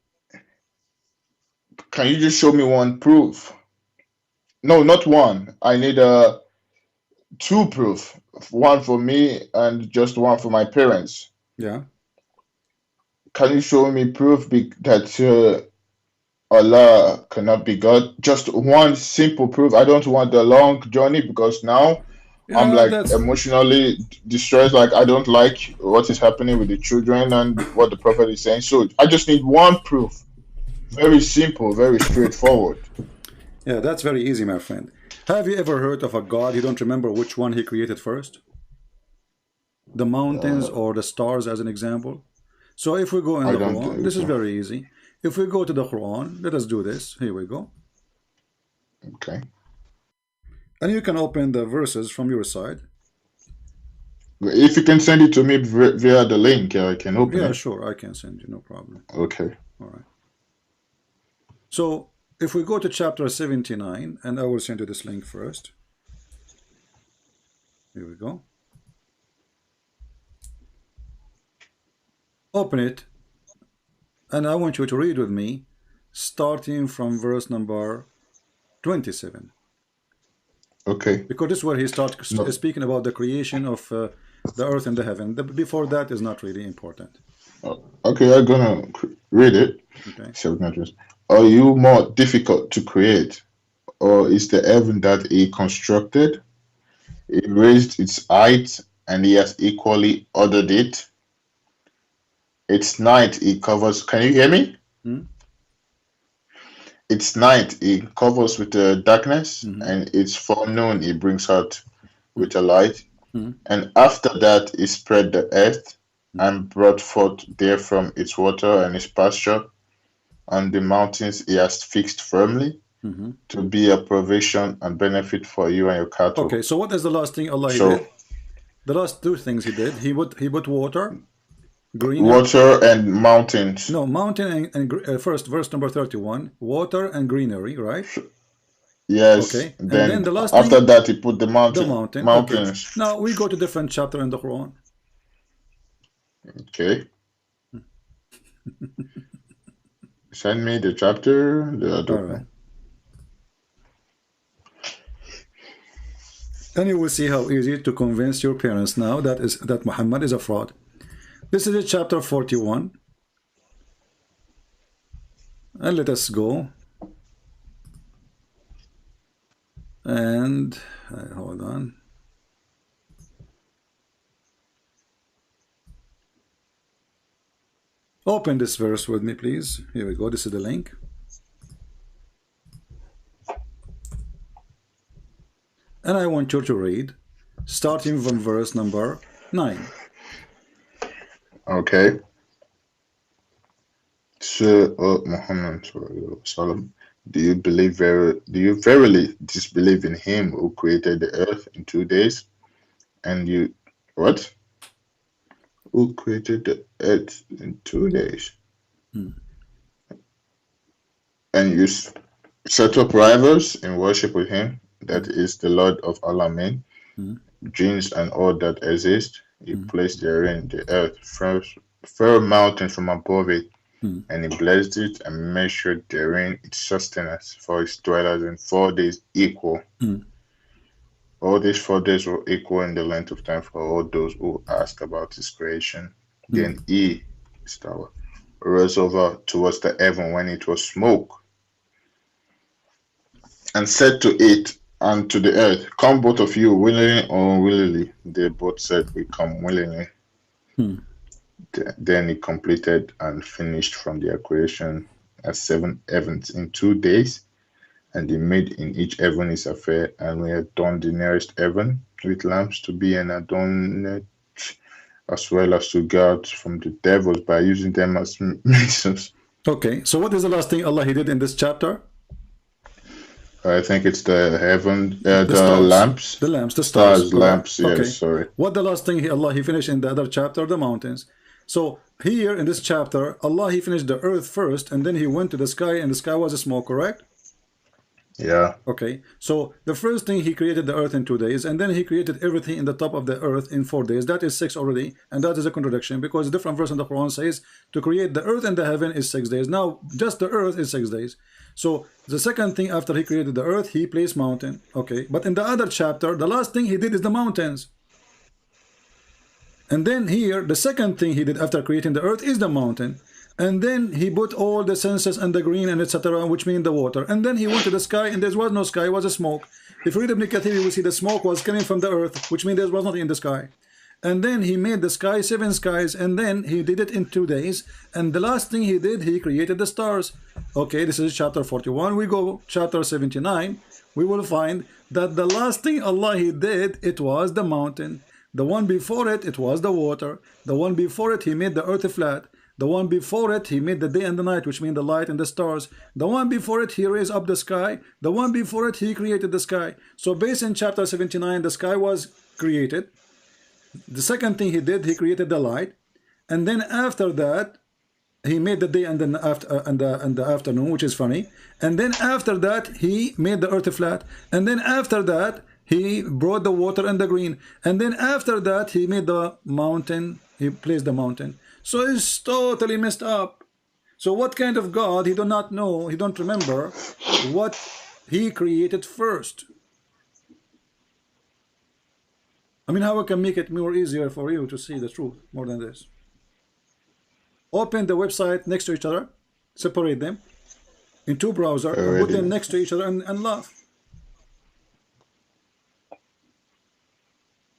Can you just show me one proof? No, not one. I need two proof. One for me and just one for my parents. Yeah. Can you show me proof that Allah cannot be God? Just one simple proof. I don't want the long journey because now I'm Yeah, like that's emotionally distressed. Like I don't like what is happening with the children and what the prophet is saying. So I just need one proof. Very simple, very straightforward. yeah, that's very easy, my friend. Have you ever heard of a God you don't remember which one he created first? The mountains Uh, or the stars, as an example. So if we go in I the don't Quran, think this is so. very easy. If we go to the Quran, let us do this. Here we go. Okay. And you can open the verses from your side. If you can send it to me via the link, I can open Yeah, it. sure, I can send you, no problem. Okay. All right. So if we go to chapter 79, and I will send you this link first. Here we go. Open it, and I want you to read with me, starting from verse number 27. Okay. Because this is where he starts No. speaking about the creation of the earth and the heaven. Before that is not really important. Okay, I'm gonna read it. Okay. Are you more difficult to create, or is the heaven that he constructed? He raised its height, and he has equally ordered it. Its night he covers. Can you hear me? Hmm? Its night he covers with a darkness, Mm-hmm. and its forenoon he brings out with a light. Mm-hmm. And after that he spread the earth, Mm-hmm. and brought forth therefrom its water and its pasture. On the mountains he has fixed firmly, Mm-hmm. to be a provision and benefit for you and your cattle. Okay, so what is the last thing Allah he So did? The last two things he did. He put water, greener. water and mountains. No, mountain and first verse number 31, water and greenery, right? Yes. Okay, and Then then the last after thing, that he put the the mountain. Okay, mountains. now we go to different chapter in the Quran. Okay. Send me the chapter. I All don't right. know. And you will see how easy to convince your parents now that Muhammad is a fraud. This is chapter 41. And let us go. And hold on. Open this verse with me, please. Here we go. This is the link. And I want you to read, starting from verse number 9. Okay. So, Muhammad, do you verily disbelieve in him who created the earth in 2 days? And you, what? Who created the earth in 2 days? And you set up rivals in worship with him, that is the Lord of Alamin, jinns and all that exist. He placed therein the earth, firm mountains from above it, and he blessed it and measured therein its sustenance for its dwellers in 4 days equal. All these 4 days were equal in the length of time for all those who asked about his creation. Then he, rose over towards the heaven when it was smoke, and said to it and to the earth, come both of you, willingly or unwillingly. They both said, we come willingly. Then he completed and finished from their creation as 7 heavens in 2 days, and he made in each heaven his affair, and we adorned the nearest heaven with lamps to be an adornment, as well as to guard from the devils by using them as means. Okay, so what is the last thing Allah he did in this chapter? I think it's the heaven, the stars, lamps. the lamps, the stars, Lamps, yes, okay. sorry. What the last thing Allah he finished in the other chapter? The mountains. So here in this chapter, Allah he finished the earth first, and then he went to the sky, and the sky was a smoke, correct? Yeah. Okay, so the first thing he created the earth in 2 days, and then he created everything in the top of the earth in 4 days. That is 6 already, and that is a contradiction, because a different verse in the Quran says to create the earth and the heaven is 6 days. Now just the earth is 6 days. So the second thing after he created the earth, he placed mountain. Okay, but in the other chapter, the last thing he did is the mountains. And then here, the second thing he did after creating the earth is the mountain. And then he put all the senses and the green and etc., which mean the water. And then he went to the sky, and there was no sky, it was a smoke. If you read Ibn Kathir, you will see the smoke was coming from the earth, which means there was nothing in the sky. And then he made the sky 7 skies, and then he did it in 2 days. And the last thing he did, he created the stars. Okay, this is chapter 41. We go chapter 79. We will find that the last thing Allah he did, it was the mountain. The one before it, it was the water. The one before it, he made the earth flat. The one before it, he made the day and the night, which mean the light and the stars. The one before it, he raised up the sky. The one before it, he created the sky. So based in chapter 79, the sky was created. The second thing he did, he created the light. And then after that, he made the day and the afternoon, which is funny. And then after that, he made the earth flat. And then after that, he brought the water and the green. And then after that, he made the mountain. He placed the mountain. So it's totally messed up. So what kind of God? He do not know. He don't remember what he created first. I mean, how I can make it more easier for you to see the truth more than this? Open the website next to each other, separate them in 2 browsers, and put them next to each other and laugh.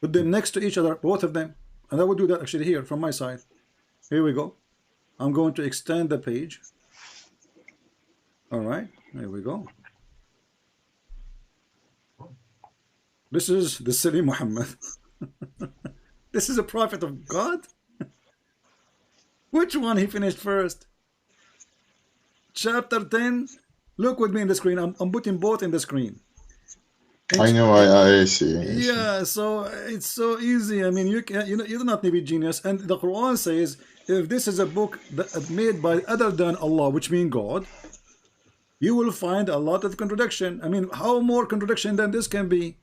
Put them next to each other, both of them. And I will do that actually here from my side. Here we go. I'm going to extend the page. All right, here we go. This is the silly Muhammad. This is a prophet of God? Which one he finished first? Chapter 10. Look with me in the screen. I'm putting both in the screen. I know, I see. Yeah, so it's so easy. I mean, you do not need to be genius. And the Quran says, if this is a book that made by other than Allah, which means God, you will find a lot of contradiction. I mean, how more contradiction than this can be?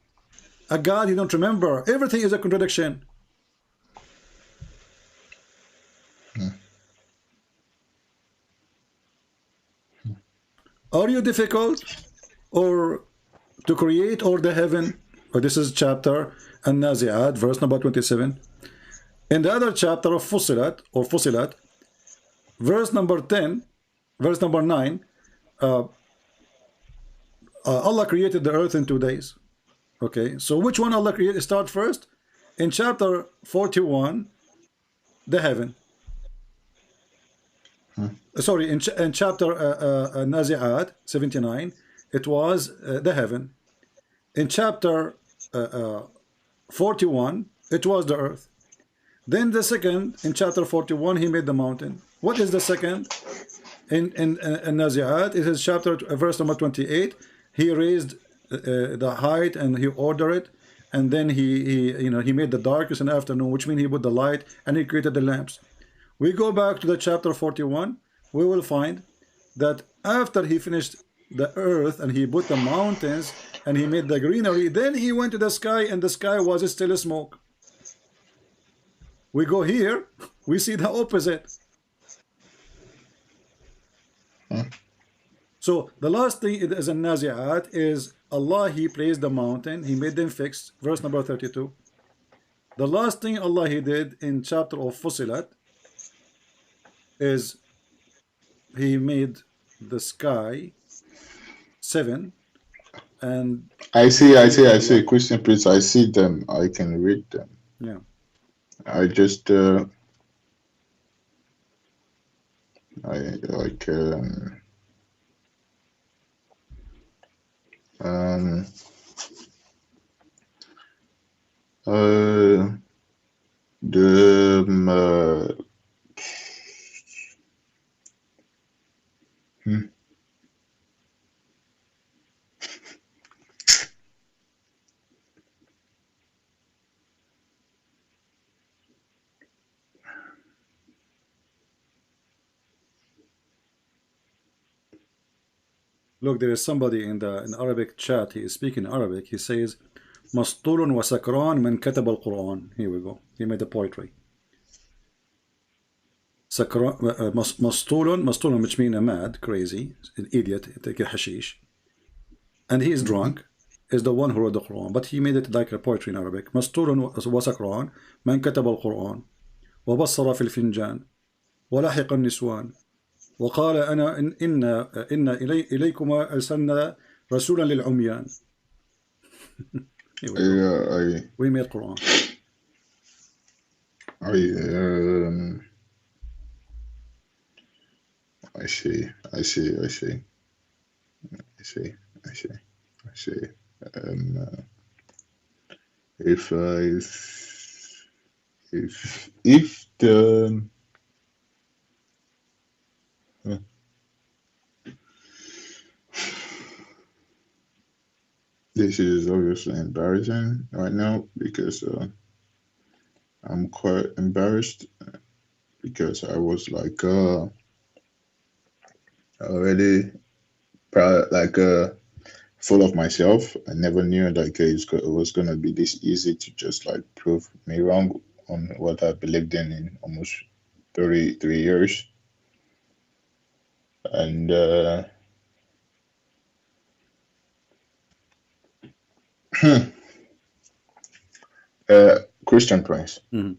A God you don't remember. Everything is a contradiction. Are you difficult or to create or the heaven? Or this is chapter An-Nazi'at, verse number 27. In the other chapter of Fussilat or Fussilat, verse number 10, verse number 9, Allah created the earth in 2 days. Okay, so which one Allah created? Start first. In chapter 41, the heaven. Sorry, in chapter Nazi'at 79, it was the heaven. In chapter 41, it was the earth. Then the second, in chapter 41, he made the mountain. What is the second? In Nazi'at, it is chapter verse number 28. He raised the height and he ordered it, and then he made the darkness and afternoon, which means he put the light and he created the lamps. We go back to the chapter 41. We will find that after he finished the earth and he put the mountains and he made the greenery, then he went to the sky and the sky was still smoke. We go here, we see the opposite. So the last thing is in Nazi'at is Allah, he placed the mountain, he made them fixed, verse number 32. The last thing Allah he did in chapter of Fussilat is he made the sky 7 and I see Christian priest, I see them, I can read them. Yeah, I just I like the look, there is somebody in Arabic chat, he is speaking Arabic, he says Masturun wa sakran man katab al-Quran. Here we go, he made the poetry. Mastulun, which means a mad, crazy, an idiot, take a hashish, and he is drunk, is the one who wrote the Quran, but he made it like a poetry in Arabic. Mastulun wa sakran man katab al-Quran wa bassara fil finjan wa lahiqa an-niswan wa qala inna ilaykum arsalna rasulan lil umyan. Here we go. Yeah, We made Quran. I, um, I see, I see, I see, I see, I see, I see. Um, uh, if, if the, uh, this is obviously embarrassing right now because I'm quite embarrassed because I was like already proud, like full of myself. I never knew like it was gonna be this easy to just like prove me wrong on what I believed in almost 33 years. And uh, Christian Prince. Mhm.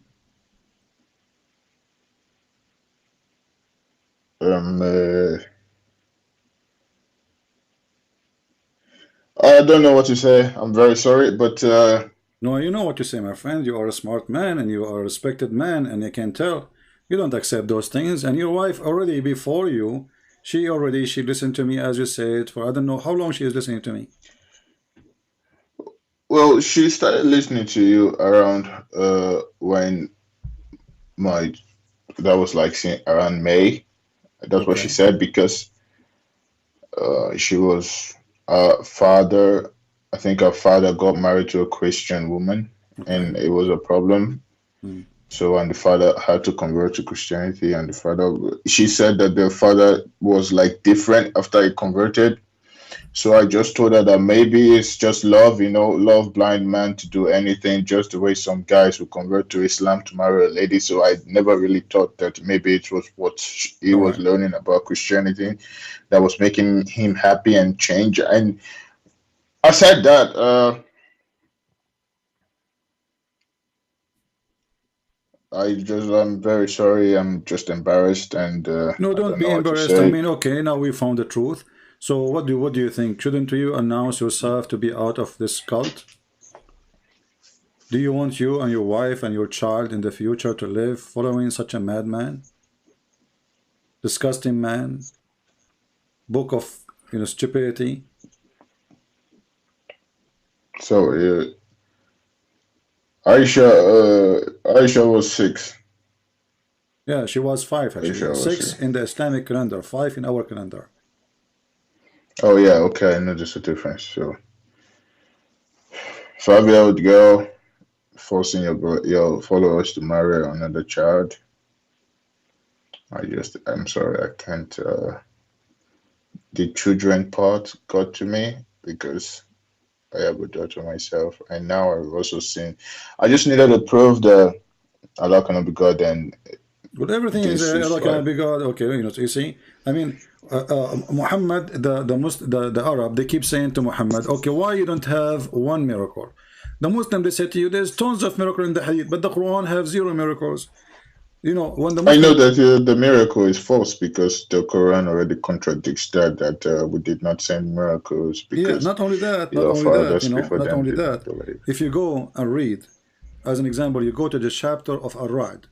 Um, uh, I don't know what to say. I'm very sorry, but No, you know what you say, my friend. You are a smart man and you are a respected man, and I can tell you don't accept those things. And your wife already before you, she listened to me as you said for I don't know how long she is listening to me. well, she started listening to you around when my that was like around May. That's what she Okay, said because she was father. I think her father got married to a Christian woman, okay. and it was a problem. Mm. So, and the father had to convert to Christianity, and the father, she said that the father was like different after he converted. So I just told her that maybe it's just love, love blind man to do anything, just the way some guys who convert to Islam to marry a lady. So I never really thought that maybe it was what he All was right. learning about Christianity that was making him happy and change. And I said that I'm very sorry. I'm just embarrassed, and No, I don't don't be know what to embarrassed. I say. mean, okay, now we found the truth. So what do you think? Shouldn't you announce yourself to be out of this cult? Do you want you and your wife and your child in the future to live following such a madman, disgusting man, book of stupidity? So Aisha was 6. Yeah, she was five Aisha actually. was Six 6. in the Islamic calendar, five in our calendar. Oh yeah, okay, I know there's a difference. So 5 year old girl forcing your followers to marry another child. I'm sorry, I can't. The children part got to me because I have a daughter myself, and now I've also seen. I just needed to prove that Allah cannot be God, and Well, everything is this is Allah can like, be God. Okay, so you see, I mean, Muhammad, the Arab, they keep saying to Muhammad, okay, why you don't have one miracle? The Muslim, they say to you, there's tons of miracle in the Hadith, but the Quran have zero miracles. When the I know Muslim, that the miracle is false because the Quran already contradicts that we did not send miracles yeah, because not only that, not your only that, fathers before not them only did not that. believe. If you go and read, as an example, you go to the chapter of Ar-Ra'd.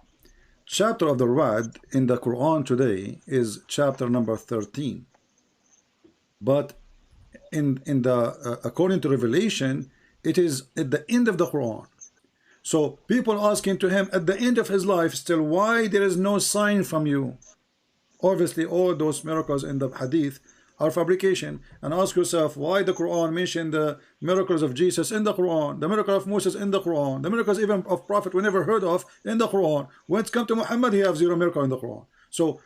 Chapter of the Ra'd in the Quran today is chapter number 13. But in the according to Revelation, it is at the end of the Quran. So people asking to him at the end of his life still, why there is no sign from you? Obviously, all those miracles in the Hadith are fabrication. And ask yourself why the Quran mentioned the miracles of Jesus in the Quran, the miracle of Moses in the Quran, the miracles even of Prophet we never heard of in the Quran. When it's come to Muhammad, he has zero miracle in the Quran. So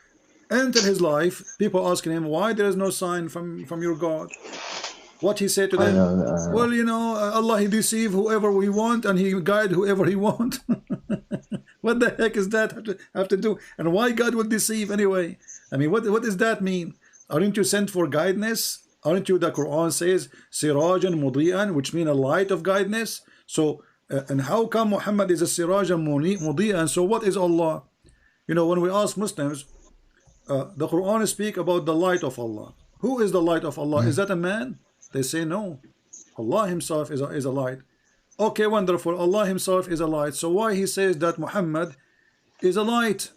until his life, people asking him why there is no sign from your God. What he said to I them? know, I know. Well, Allah, he deceive whoever we want and he guide whoever he want. What the heck is that have to do? And why God will deceive anyway? I mean, what does that mean? Aren't you sent for guidance? Aren't you, the Quran says, Sirajan Mudi'an, which mean a light of guidance? So, and how come Muhammad is a Sirajan Mudi'an? So what is Allah? When we ask Muslims, the Quran speak about the light of Allah. Who is the light of Allah? Is that a man? They say no. Allah himself is a light. Okay, wonderful. Allah himself is a light. So why he says that Muhammad is a light?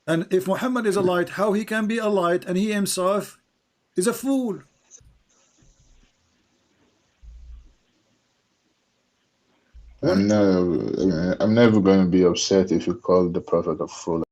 And if Muhammad is a light, how he can be a light and he himself is a fool? I'm never going to be upset if you call the Prophet a fool.